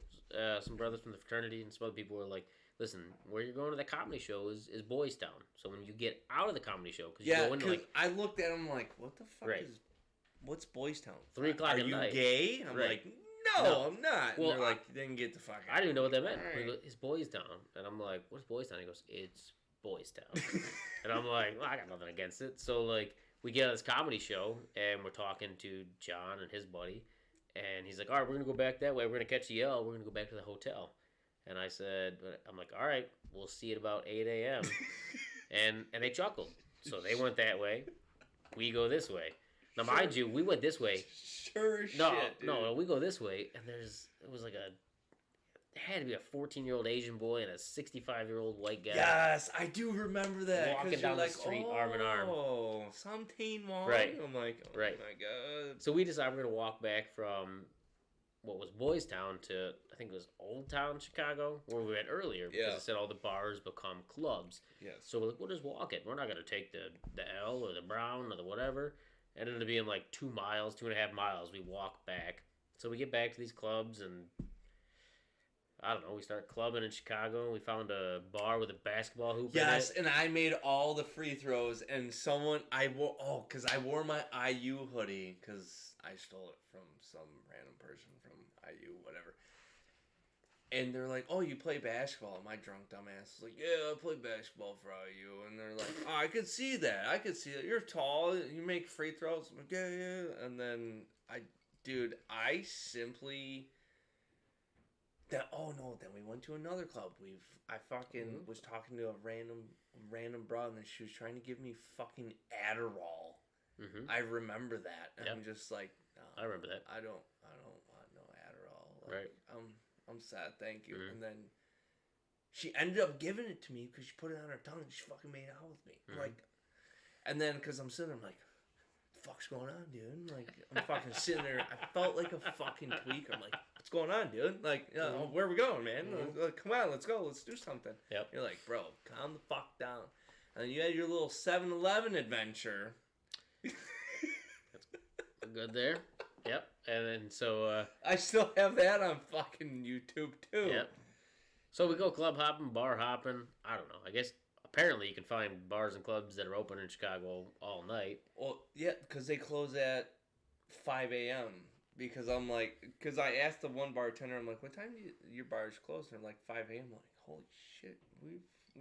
some brothers from the fraternity and some other people were like, listen, where you're going to the comedy show is Boys Town. So when you get out of the comedy show, because you go into like... I looked at him like, what the fuck is... What's Boys Town? 3 o'clock at night. Are you gay? I'm like, no, I'm not. Well, and they're like, then get the fuck out. I didn't even know what that meant. Right. Goes, it's Boys Town. And I'm like, what's Boys Town? He goes, it's Boys Town. And I'm like, well, I got nothing against it. So, like, we get on this comedy show, and we're talking to John and his buddy. And he's like, all right, we're going to go back that way. We're going to catch the L. We're going to go back to the hotel. And I said, I'm like, all right, we'll see you at about 8 a.m. and they chuckled. So they went that way. We go this way. Now, mind you, we went this way. Shit, dude. No, we go this way, and it had to be a 14-year-old Asian boy and a 65-year-old white guy. Yes, I do remember that. Walking down the street, arm in arm. Oh, something wrong. Right. I'm like, oh my God. So we decided we're going to walk back from what was Boys Town to, I think it was Old Town, Chicago, where we went earlier. Because it said all the bars become clubs. Yes. So we're like, we'll just walk it. We're not going to take the L or the Brown or the whatever. It ended up being like 2 miles, 2.5 miles. We walk back. So we get back to these clubs and I don't know. We start clubbing in Chicago. We found a bar with a basketball hoop in it. Yes, and I made all the free throws. And because I wore my IU hoodie because I stole it from some random person from IU, whatever. And they're like, oh, you play basketball. And my drunk dumbass is like, yeah, I play basketball for IU. And they're like, oh, I could see that. You're tall. You make free throws. I'm like, yeah. And then I simply... then we went to another club. I fucking was talking to a random broad, and then she was trying to give me fucking Adderall. Mm-hmm. I remember that. And I'm just like, no, I remember that. I don't want no Adderall. Right. I'm sad, thank you. Mm-hmm. And then she ended up giving it to me because she put it on her tongue and she fucking made out with me. Mm-hmm. Like, and then because I'm sitting there, I'm like, what the fuck's going on, dude? Like, I'm fucking sitting there. I felt like a fucking tweaker. I'm like, what's going on, dude? Like, where are we going, man? Mm-hmm. Like, come on, let's go. Let's do something. Yep. You're like, bro, calm the fuck down. And then you had your little 7-Eleven adventure. That's good there. Yep. And then so... I still have that on fucking YouTube, too. Yep. So we go club hopping, bar hopping. I don't know. I guess apparently you can find bars and clubs that are open in Chicago all night. Well, yeah, because they close at 5 a.m. Because I asked the one bartender, I'm like, what time do your bars close? And they're like, 5 a.m. I'm like, holy shit,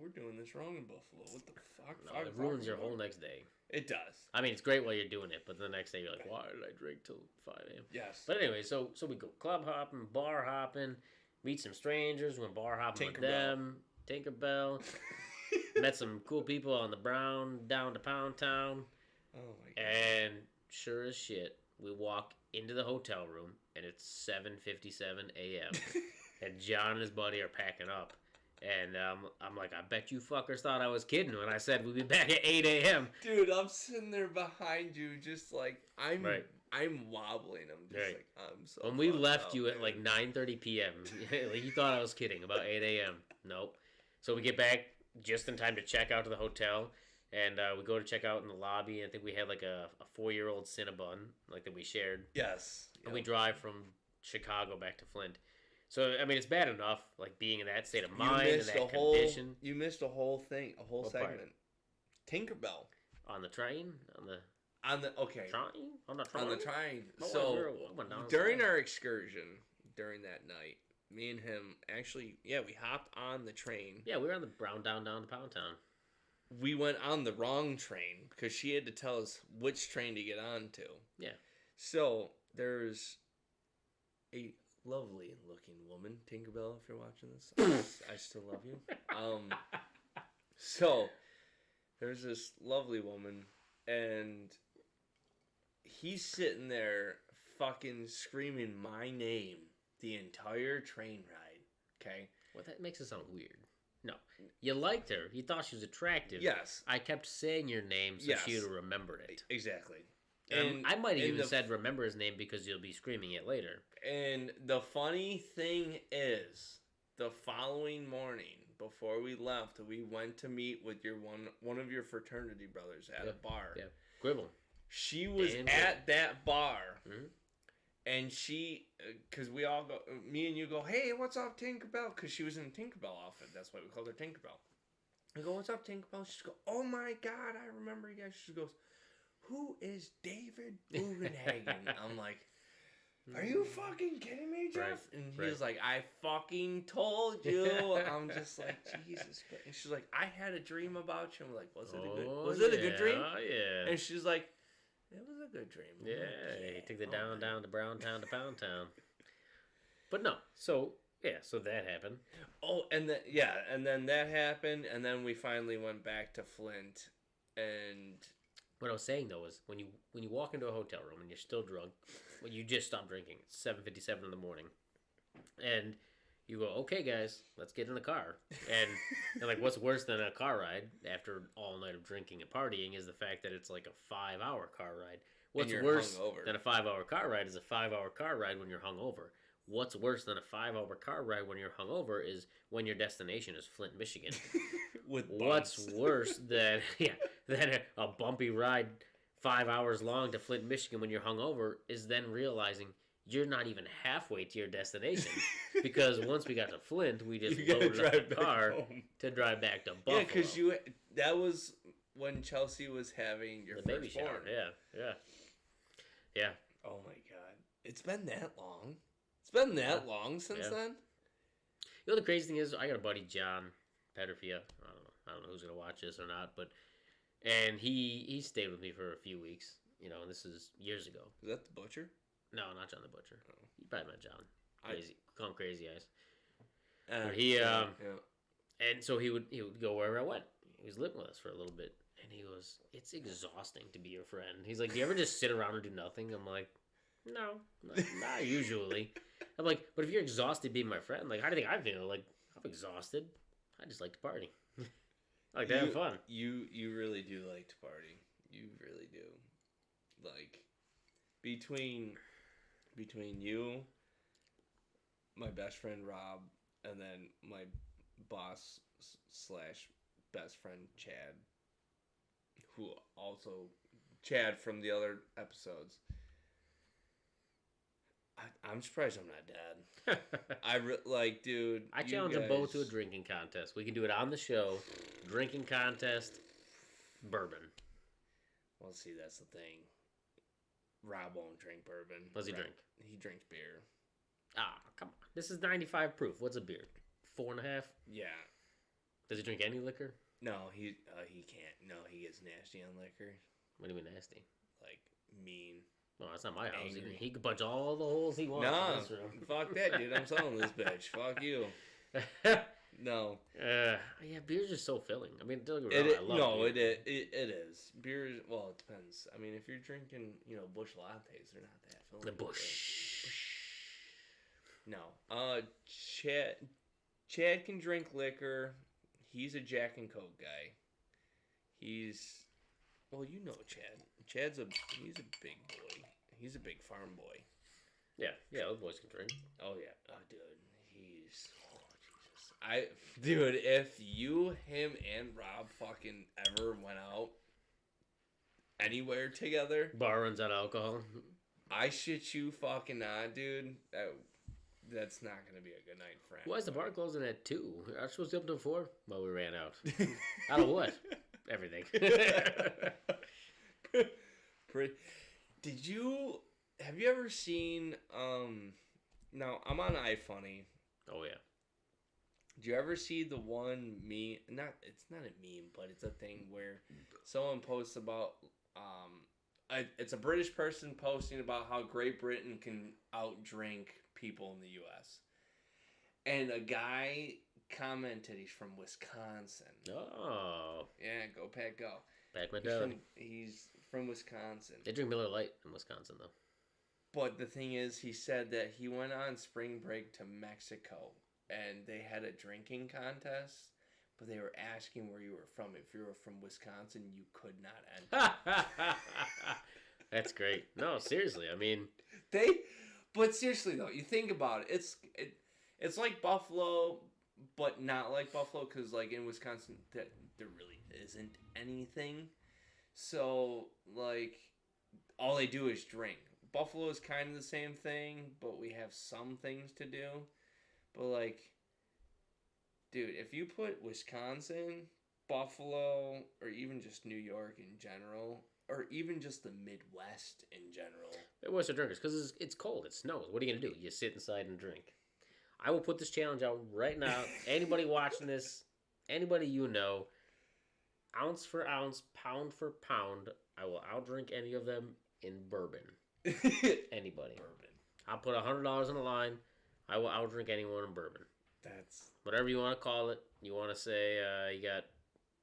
we're doing this wrong in Buffalo. What the fuck? No, it ruins your whole next day. It does. I mean, it's great while you're doing it, but the next day you're like, why did I drink till 5 a.m.? Yes. But anyway, so we go club hopping, bar hopping, meet some strangers, went bar hopping with them. Tinkerbell. Met some cool people on the Brown down to Pound Town. Oh my god. And sure as shit, we walk into the hotel room and it's 7:57 a.m. and John and his buddy are packing up. And I'm like, I bet you fuckers thought I was kidding when I said we'd be back at 8 a.m. Dude, I'm sitting there behind you, just like I'm wobbling. I'm just like, I'm so. When we left you at like 9:30 p.m., like you thought I was kidding about 8 a.m. Nope. So we get back just in time to check out to the hotel, and we go to check out in the lobby. And I think we had like a 4-year-old Cinnabon, like that we shared. Yes. And we drive from Chicago back to Flint. So, I mean, it's bad enough, like, being in that state of mind and that condition. You missed a whole thing, a whole segment. Part? Tinkerbell. On the train? Okay. Train? On the train? On the train. Oh, so, during our excursion, during that night, me and him, actually, we hopped on the train. Yeah, we were on the Brown down to Pound Town. We went on the wrong train, because she had to tell us which train to get on to. Yeah. So, there's a lovely looking woman, Tinkerbell, if you're watching this. I still love you. So there's this lovely woman, and he's sitting there fucking screaming my name the entire train ride. Okay? Well, that makes it sound weird. No. You liked her. You thought she was attractive. Yes. I kept saying your name so she would have remembered it. Exactly. And I might have even said remember his name because you'll be screaming it later. And the funny thing is, the following morning, before we left, we went to meet with your one of your fraternity brothers at a bar. Yeah, Gribble. She was at that bar, and she, because we all go, me and you go, hey, what's up, Tinkerbell? Because she was in a Tinkerbell outfit. That's why we called her Tinkerbell. We go, what's up, Tinkerbell? She goes, oh my God, I remember you guys. She goes, who is David Bugenhagen? I'm like, are you fucking kidding me, Jeff? Right, and he was like, I fucking told you. I'm just like, Jesus Christ. And she's like, I had a dream about you. I'm like, was it a good dream? Oh, yeah. And she's like, it was a good dream. Yeah, he took the down to Brown Town to Pound Town. But no, so that happened. Oh, and then that happened, and then we finally went back to Flint, and... What I was saying though is when you walk into a hotel room and you're still drunk, when you just stopped drinking, it's 7:57 in the morning, and you go, okay guys, let's get in the car, and like what's worse than a car ride after all night of drinking and partying is the fact that it's like a 5-hour car ride. What's worse than a 5-hour car ride is a 5-hour car ride when you're hungover. What's worse than a 5-hour car ride when you're hungover is when your destination is Flint, Michigan. What's worse than a bumpy ride 5 hours long to Flint, Michigan when you're hungover is then realizing you're not even halfway to your destination because once we got to Flint, we just loaded up the car to drive back to Buffalo. Yeah, because that was when Chelsea was having your baby shower. Yeah. Oh my God, it's been that long. It's been that long since then. You know the crazy thing is, I got a buddy John Petterfia. I don't know who's gonna watch this or not, and he stayed with me for a few weeks. You know, and this is years ago. Is that the Butcher? No, not John the Butcher. Oh. You probably met John. Call him Crazy Eyes. And so he would go wherever I went. He was living with us for a little bit, and he goes, "It's exhausting to be your friend." He's like, "Do you ever just sit around and do nothing?" I'm like, "No, not usually." I'm like, "But if you're exhausted being my friend, like, how do you think I feel? Like, I'm exhausted. I just like to party. I like to have fun." You really do like to party. You really do. Like, between you, my best friend Rob, and then my boss / best friend Chad, who also Chad from the other episodes. I'm surprised I'm not dead. Dude. I challenge them both to a drinking contest. We can do it on the show. Drinking contest, bourbon. Well, see, that's the thing. Rob won't drink bourbon. What does he drink? He drinks beer. Ah, come on. This is 95 proof. What's a beer? 4.5? Yeah. Does he drink any liquor? No, he can't. No, he gets nasty on liquor. What do you mean nasty? Like mean. No, that's not my house. Angry. He can punch all the holes he wants in this room. Fuck that, dude. I'm selling this bitch. Fuck you. No. Yeah, beer's just so filling. I mean, don't get me wrong, I love beer. It is. Beer is, well, it depends. I mean, if you're drinking, Bush lattes, they're not that filling. The Bush. No. Chad can drink liquor. He's a Jack and Coke guy. Well, you know Chad. He's a big boy. He's a big farm boy. Yeah, those boys can drink. Oh yeah, dude, Jesus. Dude, if you, him, and Rob fucking ever went out anywhere together, bar runs out of alcohol. I shit you fucking not, dude. That's not gonna be a good night, friend. Why is the bar closing at 2? I was supposed to be up until 4. Well, we ran out. Out of what? Everything. Have you ever seen, now, I'm on iFunny. Oh, yeah. Did you ever see the one meme? It's not a meme, but it's a thing where someone posts about, it's a British person posting about how Great Britain can outdrink people in the U.S. And a guy commented he's from Wisconsin. Oh. Yeah, go Pat, go. Back my dad. He's from Wisconsin. They drink Miller Lite in Wisconsin, though. But the thing is, he said that he went on spring break to Mexico, and they had a drinking contest, but they were asking where you were from. If you were from Wisconsin, you could not enter. That's great. No, seriously, I mean... But seriously, though, you think about it, it's like Buffalo, but not like Buffalo, because, like, in Wisconsin, there really isn't anything. So, like, all they do is drink. Buffalo is kind of the same thing, but we have some things to do. But, like, dude, if you put Wisconsin, Buffalo, or even just New York in general, or even just the Midwest in general. Midwest are drinkers, because it's cold, it snows. What are you going to do? You sit inside and drink. I will put this challenge out right now. Anybody watching this, anybody you know, ounce for ounce, pound for pound, I will outdrink any of them in bourbon. Anybody. Bourbon. I'll put $100 on the line. I will outdrink anyone in bourbon. That's... Whatever you want to call it. You want to say you got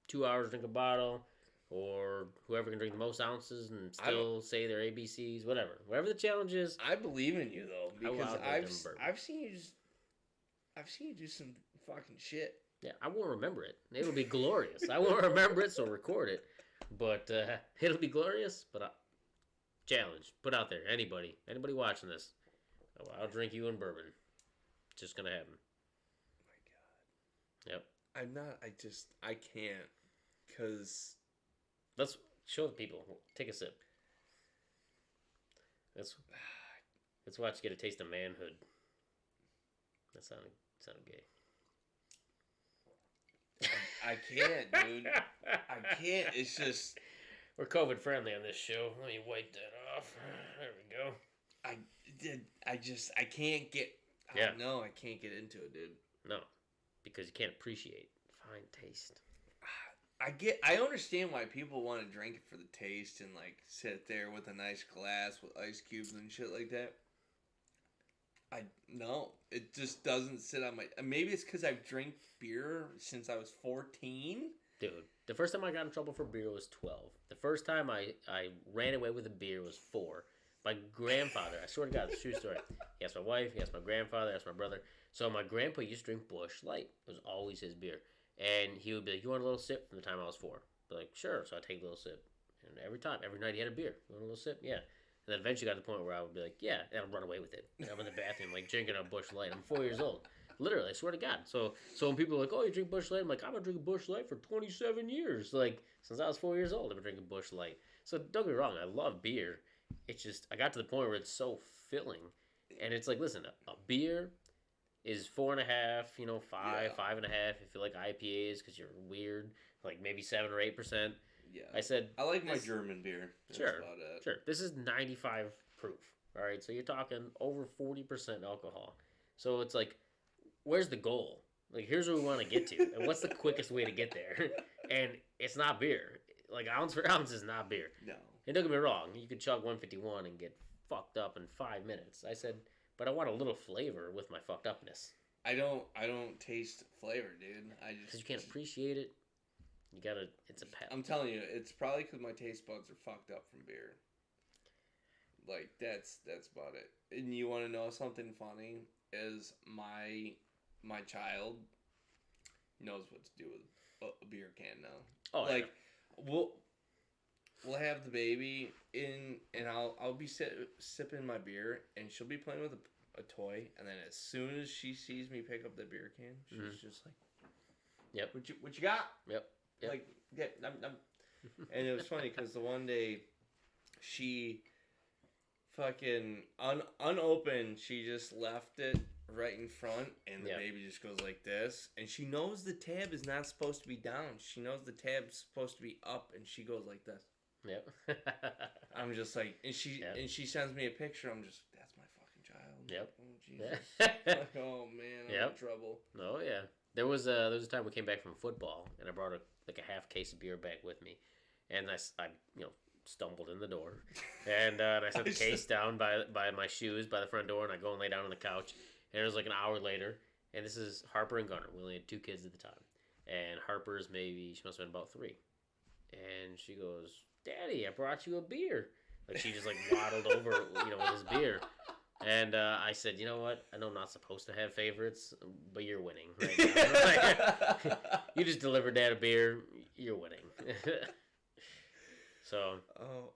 2 hours to drink a bottle, or whoever can drink the most ounces and still say their ABCs, whatever. Whatever the challenge is. I believe in you, though, because I've seen you do some fucking shit. Yeah, I won't remember it. It'll be glorious. I won't remember it, so record it. But it'll be glorious. But challenge, put out there. Anybody watching this, I'll drink you in bourbon. It's just gonna happen. Oh my God. Yep. I can't, cause. Let's show the people. Take a sip. Let's watch you get a taste of manhood. That sounded gay. I can't, dude. I can't. It's just... We're COVID friendly on this show. Let me wipe that off. There we go. I can't get... Yeah. No, I can't get into it, dude. No, because you can't appreciate fine taste. I understand why people want to drink it for the taste and, like, sit there with a nice glass with ice cubes and shit like that. No, it just doesn't sit on my... Maybe it's because I've drank beer since I was 14. Dude, the first time I got in trouble for beer was 12. The first time I ran away with a beer was 4. My grandfather, I swear to God, it's a true story. He asked my wife, he asked my grandfather, he asked my brother. So my grandpa used to drink Busch Light. It was always his beer. And he would be like, you want a little sip? From the time I was 4. I'd be like, sure. So I'd take a little sip. And every night he had a beer. You want a little sip? Yeah. And then eventually got to the point where I would be like, yeah, and I'd run away with it. I'm in the bathroom, like, drinking a Busch Light. I'm 4 years old. Literally, I swear to God. So when people are like, oh, you drink Busch Light? I'm like, I've been drinking Busch Light for 27 years. Like, since I was 4 years old, I've been drinking Busch Light. So don't get me wrong, I love beer. It's just, I got to the point where it's so filling. And it's like, listen, a beer is 4.5, 5.5 if you like IPAs because you're weird, like maybe 7 or 8%. Yeah. I said I like my German beer. That's sure, about it. Sure. This is 95 proof. All right, so you're talking over 40% alcohol. So it's like, where's the goal? Like, here's where we want to get to. And what's the quickest way to get there? And it's not beer. Like, ounce for ounce is not beer. No. And don't get me wrong, you could chug 151 and get fucked up in 5 minutes. I said, but I want a little flavor with my fucked upness. I don't taste flavor, dude. I just... Because you can't appreciate it. You gotta... It's a pet. I'm telling you, it's probably because my taste buds are fucked up from beer. Like, that's about it. And you want to know something funny? Is my child knows what to do with a beer can now. Oh, like, yeah. We'll have the baby in, and I'll be sipping my beer, and she'll be playing with a toy, and then as soon as she sees me pick up the beer can, she's just like, "Yep, what you got?" Yep. Like, yeah, and it was funny because the one day she fucking unopened, she just left it right in front, and the baby just goes like this, and she knows the tab is not supposed to be down. She knows the tab's supposed to be up, and she goes like this. Yep. I'm just like, and she sends me a picture. I'm just, that's my fucking child. Yep. Oh Jesus. Oh man, I'm in trouble. Oh yeah. There was a time we came back from football, and I brought a half case of beer back with me, and I stumbled in the door, and I set the case down by my shoes by the front door, and I go and lay down on the couch, and it was like an hour later, and this is Harper and Gunnar. We only had 2 kids at the time, and Harper's maybe, she must have been about 3, and she goes, "Daddy, I brought you a beer." Like, she just like waddled over, with his beer. And I said, "You know what? I know I'm not supposed to have favorites, but you're winning right now." You just delivered Dad a beer. You're winning. So. Oh,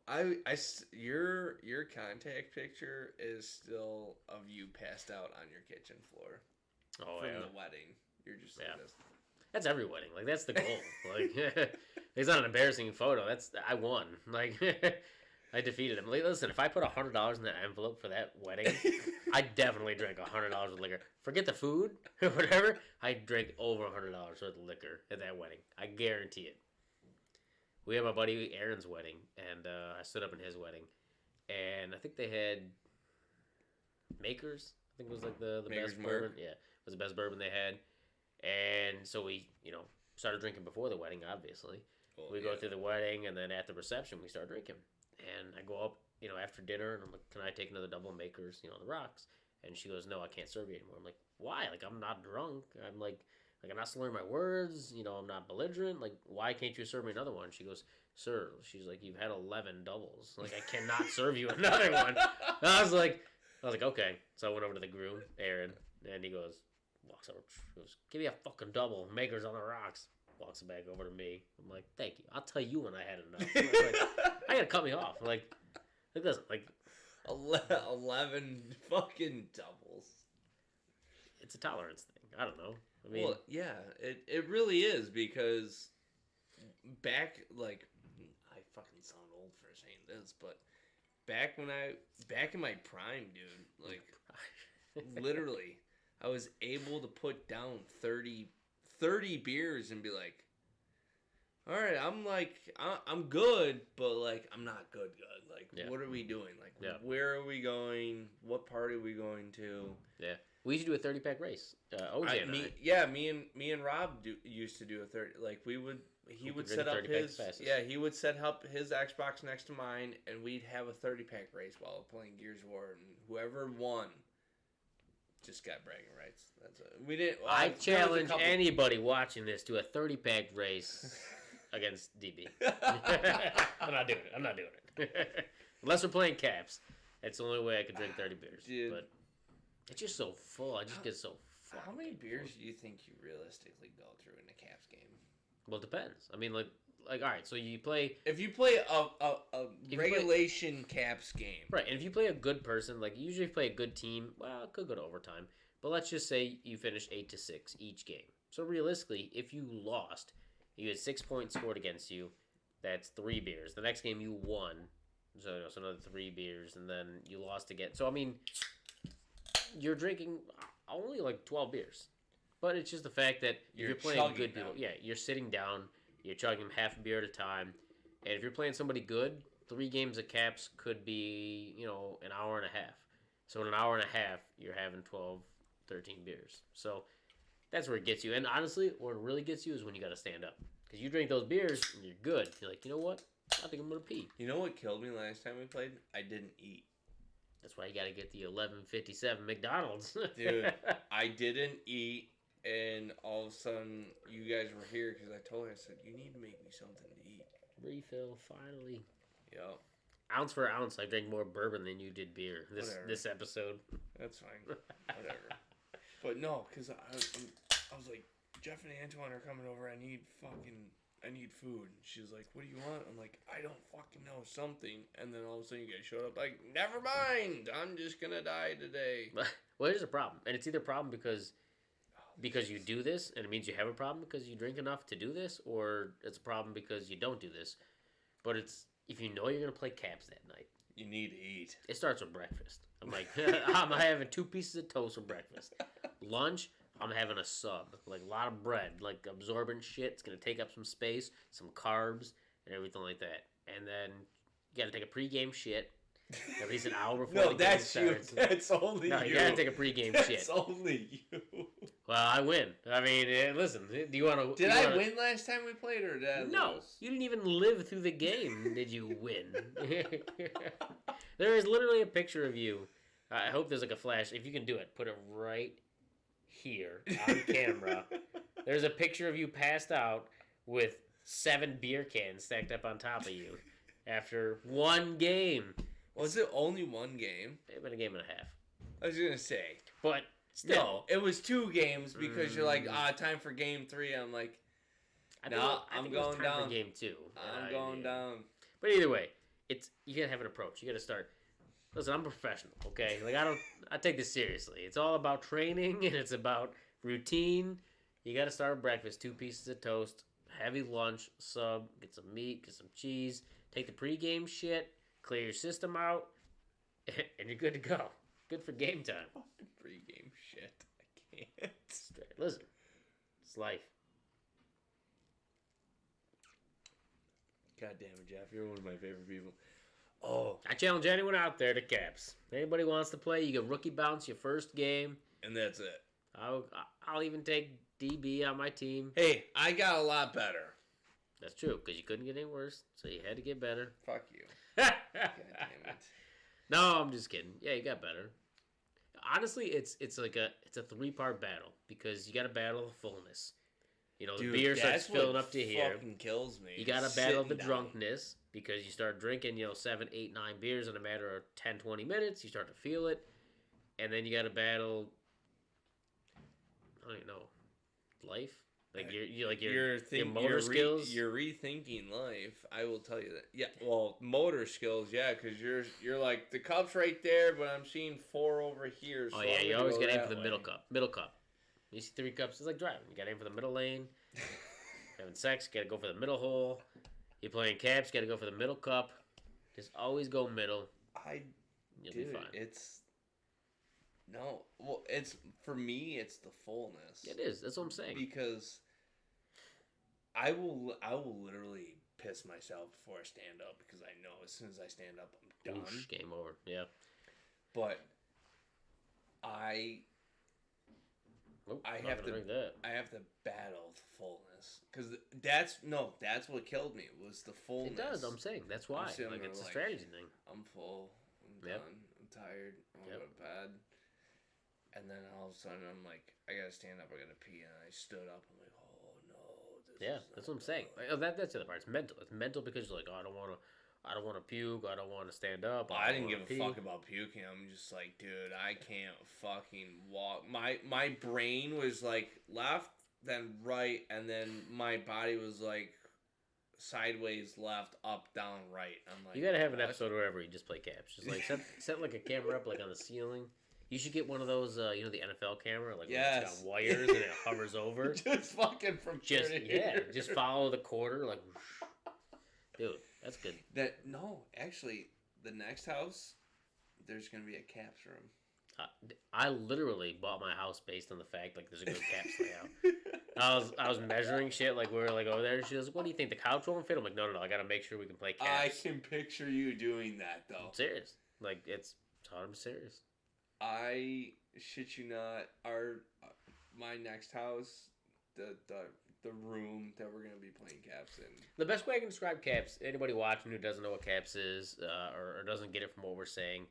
your contact picture is still of you passed out on your kitchen floor. Oh, from the wedding. You're just like this. That's every wedding. Like, that's the goal. Like, it's not an embarrassing photo. I won. Like, I defeated him. Listen, if I put $100 in that envelope for that wedding, I definitely drank $100 of liquor. Forget the food or whatever. I drank over $100 worth of liquor at that wedding. I guarantee it. We had my buddy Aaron's wedding, and I stood up in his wedding, and I think they had Makers. I think it was like the best bourbon. Yeah, it was the best bourbon they had. And so we, started drinking before the wedding, obviously. Well, we go through the wedding, and then at the reception, we start drinking. And I go up, after dinner, and I'm like, "Can I take another double Makers, the rocks?" And she goes, "No, I can't serve you anymore." I'm like, "Why? Like, I'm not drunk. I'm like I'm not slurring my words. I'm not belligerent. Like, why can't you serve me another one?" She goes, "Sir," she's like, "you've had 11 doubles. Like, I cannot serve you another one." And I was like, "Okay." So I went over to the groom, Aaron, and he walks over, goes, "Give me a fucking double, Makers on the rocks." Walks it back over to me. I'm like, "Thank you. I'll tell you when I had enough." I gotta cut me off. Like this, 11 fucking doubles. It's a tolerance thing. I don't know. I mean, well, yeah, it really is, because back, like, I fucking sound old for saying this, but back in my prime, dude, like, literally, I was able to put down 30 beers and be like, all right, I'm good, but, like, I'm not good. Like, what are we doing? Like, where are we going? What party are we going to? Yeah. We used to do a 30-pack race. OJ and I. Yeah, me and Rob used to do a 30. Like, he would set up his Xbox next to mine, and we'd have a 30-pack race while playing Gears of War, and whoever won just got bragging rights. That's it. We didn't. I challenge anybody watching this to a 30-pack race against DB. I'm not doing it. Unless we're playing caps. That's the only way I could drink 30 beers. Dude. But it's just so full. I just get so full. How many beers do you think you realistically go through in a Caps game? Well, it depends. I mean, like all right, so you play... If you play a regulation Caps game. Right, and if you play a good person, like, usually if you play a good team, well, it could go to overtime. But let's just say you finished 8-6 each game. So realistically, if you lost, you had 6 points scored against you, that's 3 beers. The next game you won, so another 3 beers, and then you lost again. So, I mean... You're drinking only like 12 beers. But it's just the fact that you're playing good people. Yeah, you're sitting down, you're chugging half a beer at a time. And if you're playing somebody good, 3 games of Caps could be, an hour and a half. So in an hour and a half, you're having 12, 13 beers. So That's where it gets you. And honestly, what really gets you is when you got to stand up. Because you drink those beers and you're good. You're like, you know what? I think I'm going to pee. You know what killed me last time we played? I didn't eat. That's why you got to get the 11:57 McDonald's. Dude, I didn't eat. And all of a sudden, you guys were here because I told her, I said, you need to make me something to eat. Refill, finally. Yep. Ounce for ounce, I drank more bourbon than you did beer this episode. That's fine. Whatever. But no, because I was like, Jeff and Antoine are coming over. I need food. And she was like, what do you want? I'm like, I don't fucking know, something. And then all of a sudden you guys showed up like, never mind. I'm just going to die today. Well, here's a problem. And it's either a problem because you do this and it means you have a problem because you drink enough to do this, or it's a problem because you don't do this. But it's, if you know you're going to play Caps that night, you need to eat. It starts with breakfast. I'm like, I'm having 2 pieces of toast for breakfast. Lunch, I'm having a sub. Like a lot of bread, like absorbent shit. It's going to take up some space, some carbs, and everything like that. And then you got to take a pregame shit. At least an hour before the game starts. That's only you. No, you got to take a pregame shit. That's only you. Well, I win. I mean, listen, do you want to... Did I win last time we played, or did I lose? No, you didn't even live through the game. Did you win? There is literally a picture of you. I hope there's like a flash. If you can do it, put it right here on camera. There's a picture of you passed out with 7 beer cans stacked up on top of you after one game. Was it only one game? It been a game and a half. I was gonna say, but still, no, it was 2 games because you're like, time for game 3. I'm like, no, I'm going down. For game 2. I'm going down. But either way, you gotta have an approach. You gotta start. Listen, I'm professional, okay? Like I take this seriously. It's all about training and it's about routine. You gotta start with breakfast, 2 pieces of toast, heavy lunch, sub, get some meat, get some cheese, take the pregame shit, clear your system out, and you're good to go. Good for game time. Pre-game shit. I can't. Listen, it's life. God damn it, Jeff. You're one of my favorite people. Oh. I challenge anyone out there to Caps. Anybody wants to play, you get rookie bounce your first game. And that's it. I'll even take DB on my team. Hey, I got a lot better. That's true, because you couldn't get any worse, so you had to get better. Fuck you. God damn it. No, I'm just kidding. Yeah, you got better. Honestly, it's like a 3-part battle because you got to battle the fullness. You know, the beer starts filling up to here. Fucking kills me. You got to battle the drunkenness because you start drinking, 7, 8, 9 beers in a matter of 10, 20 minutes. You start to feel it, and then you got to battle. I don't even know, life. Like your motor skills. You're rethinking life. I will tell you that. Yeah. Well, motor skills. Yeah, because you're like the cup's right there, but I'm seeing 4 over here. So yeah, you always got to aim for the middle cup. Middle cup. You see 3 cups. It's like driving. You got to aim for the middle lane. Having sex, got to go for the middle hole. You're playing Caps, got to go for the middle cup. Just always go middle. You'll be fine. It's for me. It's the fullness. It is. That's what I'm saying. Because I will literally piss myself before I stand up because I know as soon as I stand up, I'm done. Oosh, game over. Yeah. But I have to battle the fullness because that's what killed me was the fullness. It does. I'm saying that's why. It's a strategy thing. I'm full. I'm done. I'm tired. I'm going to bed. And then all of a sudden I'm like, I gotta stand up. I gotta pee. And I stood up. I'm like, oh no. That's what I'm saying. That's the other part. It's mental. It's mental because you're like, oh, I don't want to puke. I don't want to stand up. I didn't give a fuck about puking. I'm just like, dude, I can't fucking walk. My brain was like left, then right, and then my body was like sideways, left, up, down, right. I'm like, you gotta have an episode wherever you just play Caps. Just like set like a camera up like on the ceiling. You should get one of those, the NFL camera, like it's got wires and it hovers over. Just fucking from here to here. Just follow the quarter, like, whoosh. Dude, that's good. Actually, the next house, there's gonna be a Caps room. I literally bought my house based on the fact like there's a good Caps layout. I was measuring shit like we were like over there. She was like, "What do you think the couch won't fit?" I'm like, "No. I gotta make sure we can play Caps." I can picture you doing that though. I'm serious. Like I'm serious. I shit you not. my next house, the room that we're gonna be playing caps in. The best way I can describe caps, anybody watching who doesn't know what caps is or doesn't get it from what we're saying,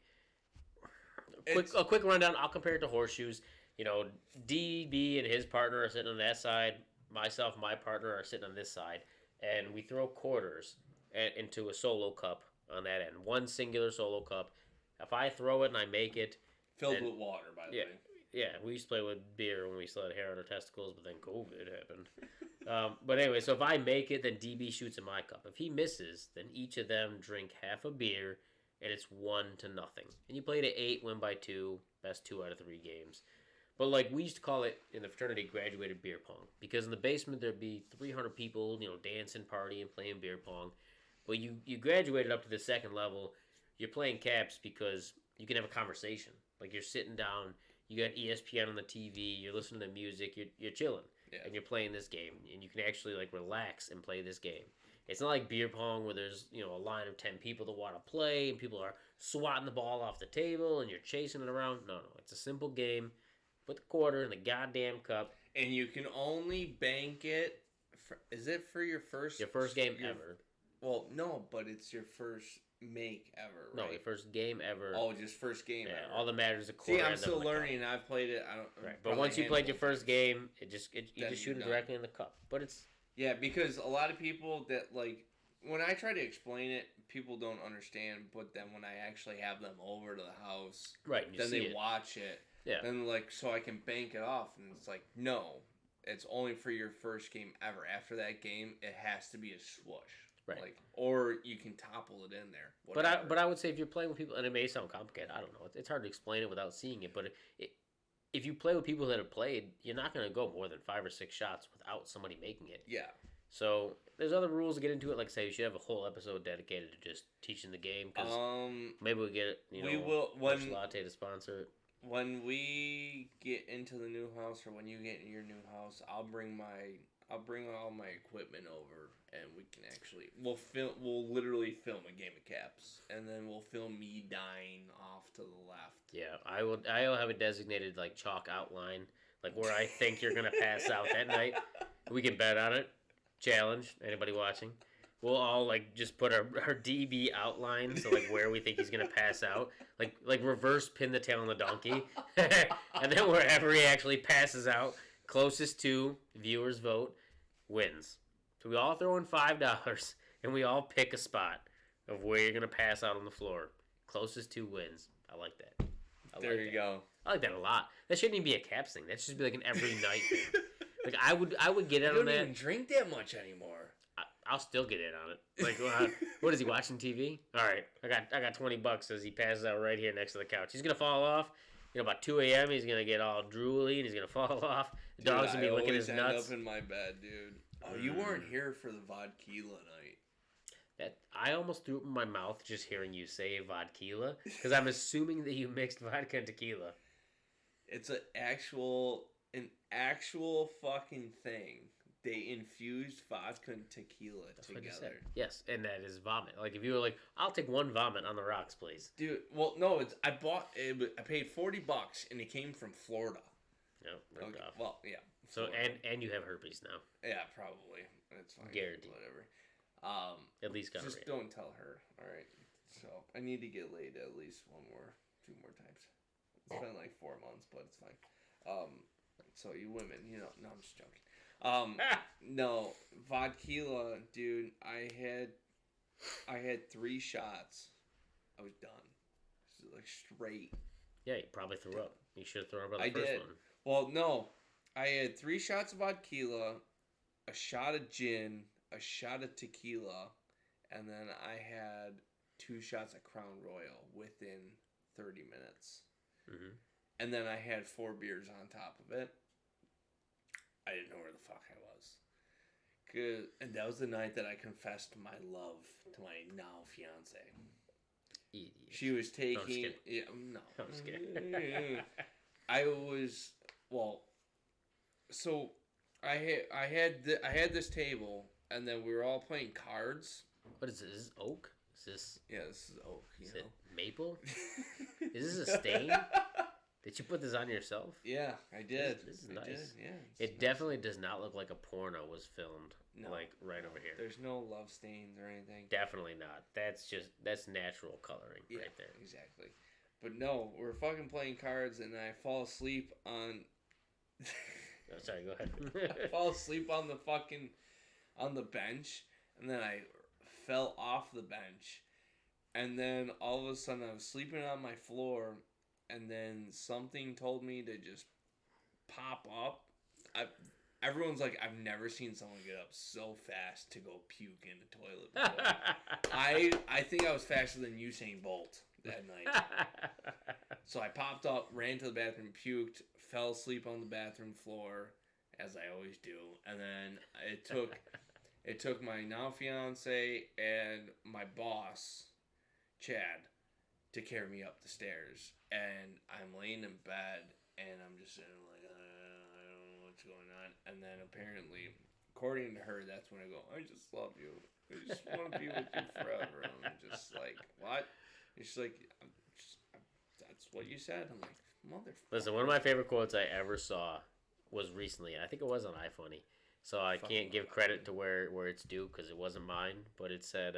a quick rundown. I'll compare it to horseshoes. You know, DB and his partner are sitting on that side. Myself and my partner are sitting on this side. And we throw quarters into a solo cup on that end. One singular solo cup. If I throw it and I make it... Filled with water, by the way. Yeah, we used to play with beer when we still had hair on our testicles, but then COVID happened. But anyway, so if I make it, then DB shoots in my cup. If he misses, then each of them drink half a beer, and it's 1-0. And you play to 8, win by 2, best 2 out of 3 games. But like we used to call it in the fraternity, graduated beer pong, because in the basement there'd be 300 people, you know, dancing, partying, playing beer pong. But you graduated up to the second level. You're playing caps because you can have a conversation. Like you're sitting down, you got ESPN on the TV, you're listening to music, you're chilling, and you're playing this game, and you can actually like relax and play this game. It's not like beer pong where there's, you know, a line of 10 people that want to play, and people are swatting the ball off the table, and you're chasing it around. No, it's a simple game. Put the quarter in the goddamn cup. And you can only bank it. Is it for your first game ever? Well, no, but it's your first make ever, right? No, your first game ever. Oh, just first game ever. All that matters is a quarter. See, I'm still learning. I've played it. I don't. Right, but once you played your first game, you just shoot it directly in the cup. But it's because a lot of people that like when I try to explain it, people don't understand. But then when I actually have them over to the house, right, then they watch it. Yeah. Then like so I can bank it off, and it's like no, it's only for your first game ever. After that game, it has to be a swoosh. Right. Like, or you can topple it in there. Whatever. But I would say if you're playing with people, and it may sound complicated, I don't know. It's hard to explain it without seeing it. But if you play with people that have played, you're not going to go more than 5 or 6 shots without somebody making it. Yeah. So there's other rules to get into it. Like say, you should have a whole episode dedicated to just teaching the game. Cause maybe we'll get we will Busch Latte to sponsor it. When we get into the new house, or when you get in your new house, I'll bring all my equipment over, and we can actually we'll literally film a game of caps, and then we'll film me dying off to the left. Yeah, I'll have a designated like chalk outline, like where I think you're gonna pass out that night. We can bet on it. Challenge anybody watching. We'll all like just put our DB outline, so like where we think he's gonna pass out, like reverse pin the tail on the donkey, and then wherever he actually passes out, closest to viewers vote wins. So we all throw in $5, and we all pick a spot of where you're gonna pass out on the floor. Closest to wins. I like that. There you go. I like that a lot. That shouldn't even be a caps thing. That should just be like an every night thing. Like I would get in on that. You don't even drink that much anymore. I'll still get in on it. Like, what is he watching TV? All right, I got $20 as he passes out right here next to the couch. He's gonna fall off. You know, about 2 a.m. He's gonna get all drooly and he's gonna fall off. The dog's gonna be licking his nuts. I always end up in my bed, dude. Oh, you weren't here for the vodka night. That I almost threw up in my mouth just hearing you say vodka, because I'm assuming that you mixed vodka and tequila. It's an actual fucking thing. They infused vodka and tequila together. Yes, and that is vomit. Like if you were like, I'll take 1 vomit on the rocks, please. Dude, well, no, I paid $40 and it came from Florida. No, okay. Well, yeah. So and you have herpes now. Yeah, probably. That's fine. Guaranteed. Whatever. At least gonorrhea. Just don't tell her. All right. So I need to get laid at least 2 more times. It's been like 4 months, but it's fine. So you women, you know, no, I'm just joking. No, vodka, dude. I had 3 shots. I was done. Like straight. Yeah, you probably threw up. You should have thrown up on the first one. Well, no. I had 3 shots of vodka, a shot of gin, a shot of tequila, and then I had 2 shots of Crown Royal within 30 minutes. Mm-hmm. And then I had 4 beers on top of it. I didn't know where the fuck I was. And that was the night that I confessed my love to my now fiance. Idiot. She was taking... No, I'm just kidding. I was... Well... So, I had this table, and then we were all playing cards. What is this? Is this oak? Is this... Yeah, this is oak. Is it maple? Is this a stain? Did you put this on yourself? Yeah, I did. This is I nice. did, yeah, It nice. definitely does not look like a porno was filmed. No, like right over here. There's no love stains or anything. Definitely not. That's natural coloring right there. Exactly. But no, we're fucking playing cards, and I fall asleep on. Oh, sorry, go ahead. I fall asleep on the bench, and then I fell off the bench, and then all of a sudden I was sleeping on my floor, and then something told me to just pop up. Everyone's like, I've never seen someone get up so fast to go puke in the toilet before. I think I was faster than Usain Bolt that night. So I popped up, ran to the bathroom, puked, fell asleep on the bathroom floor, as I always do, and then it took my now fiance and my boss, Chad, to carry me up the stairs, and I'm laying in bed, and I'm just sitting like, I don't know what's going on, and then apparently, according to her, that's when I go, I just love you, I just want to be with you forever, and I'm just like, what? And she's like, that's what you said. I'm like, motherfucker. Listen, one of my favorite quotes I ever saw was recently, and I think it was on iFunny. So I can't give credit to where it's due because it wasn't mine. But it said,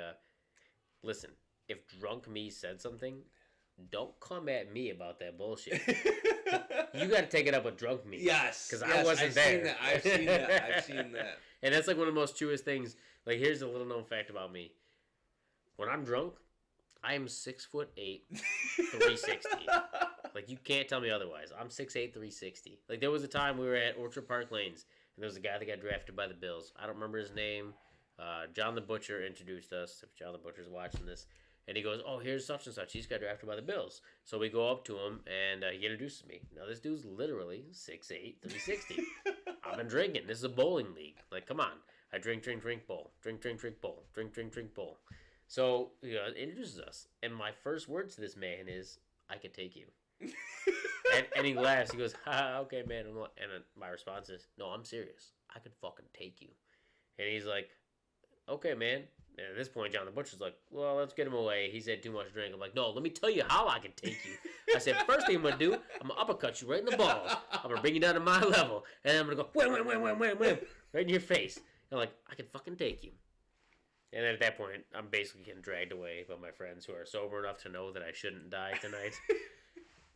listen, if drunk me said something, don't come at me about that bullshit. You got to take it up with drunk me. Yes. Because I wasn't there. I've seen that. And that's like one of the most truest things. Like, here's a little known fact about me. When I'm drunk, I am 6'8", 360. Like, you can't tell me otherwise. I'm 6'8", 360. Like, there was a time we were at Orchard Park Lanes, and there was a guy that got drafted by the Bills. I don't remember his name. John the Butcher introduced us, if John the Butcher's watching this. And he goes, oh, here's such and such. He's got drafted by the Bills. So we go up to him, and he introduces me. Now, this dude's literally 6'8", 360. I've been drinking. This is a bowling league. Like, come on. I drink, bowl. Drink, bowl. Drink, bowl. So, introduces us. And my first words to this man is, I could take you. and he laughs. He goes, ha, okay, man. And my response is, no, I'm serious. I could fucking take you. And he's like, okay, man. And at this point, John the Butcher's like, well, let's get him away. He's had too much drink. I'm like, no, let me tell you how I can take you. I said, first thing I'm going to do, I'm going to uppercut you right in the balls. I'm going to bring you down to my level. And then I'm going to go, wham, right in your face. And I'm like, I can fucking take you. And then at that point, I'm basically getting dragged away by my friends who are sober enough to know that I shouldn't die tonight.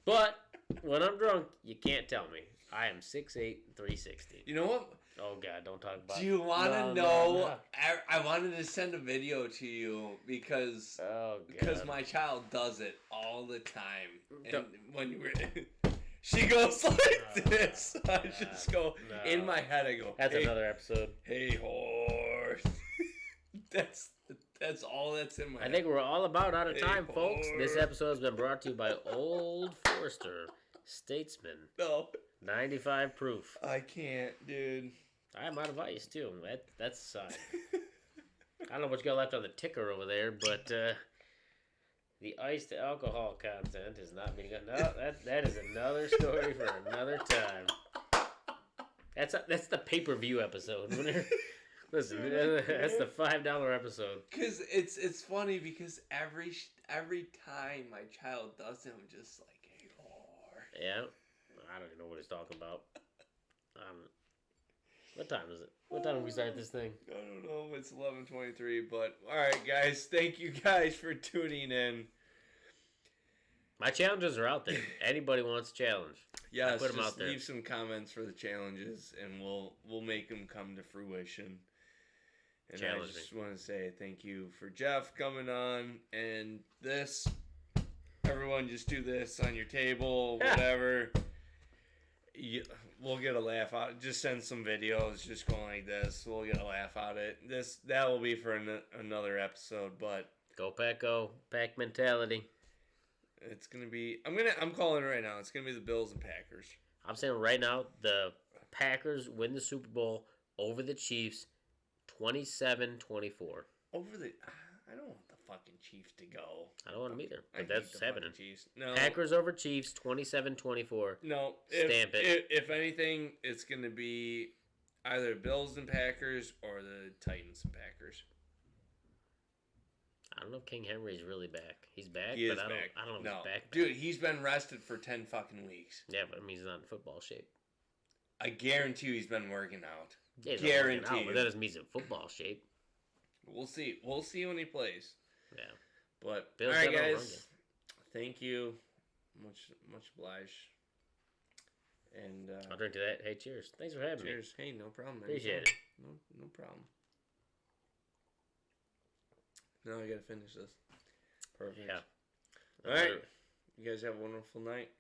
But when I'm drunk, you can't tell me. I am 6'8", 360. You know what? Oh, God, don't talk about it. Do you want to know? No. I wanted to send a video to you because my child does it all the time. And when you were... She goes like this. I just go... No. In my head, I go... That's another episode. Hey, horse. That's all that's in my head. I think we're all about out of time, folks. This episode has been brought to you by Old Forester Statesman. No. 95 proof. I can't, dude. I'm out of ice, too. That's a sign. I don't know what you got left on the ticker over there, but the ice to alcohol content is not being good. No, that is another story for another time. That's the pay-per-view episode. Listen, that's the $5 episode. Because it's funny because every time my child does it, I'm just like, hey, whore. Yeah. I don't even know what he's talking about. What time is it? What time did we start this thing? I don't know. It's 11:23, but all right, guys. Thank you guys for tuning in. My challenges are out there. Anybody wants a challenge? Yes, put them out there. Leave some comments for the challenges, and we'll make them come to fruition. And I just want to say thank you for Jeff coming on, and this. Everyone, just do this on your table, whatever. We'll get a laugh out. Just send some videos, just going like this. We'll get a laugh out of it. That will be for another episode. But go Pack, go Pack mentality. It's gonna be. I'm calling it right now. It's gonna be the Bills and Packers. I'm saying right now the Packers win the Super Bowl over the Chiefs, 27-24. Over the. I don't want the fucking Chiefs to go. I don't want them either, but that's what's happening. No. Packers over Chiefs, 27-24. No. Stamp it. If anything, it's going to be either Bills and Packers or the Titans and Packers. I don't know if King Henry's really back. He's back, He is but back. I don't know if he's back. Dude, he's been rested for 10 fucking weeks. Yeah, but I mean, he's not in football shape. I guarantee you he's been working out. Yeah, he's Guarantee. out, but that doesn't mean he's in football shape. We'll see. We'll see when he plays. Yeah. But Bill's all right, never guys. Thank you. Much obliged. And I'll drink to that. Hey, cheers. Thanks for having me. cheers. Hey, no problem. Appreciate it. No problem. Now I gotta finish this. Perfect. Yeah. All right. You guys have a wonderful night.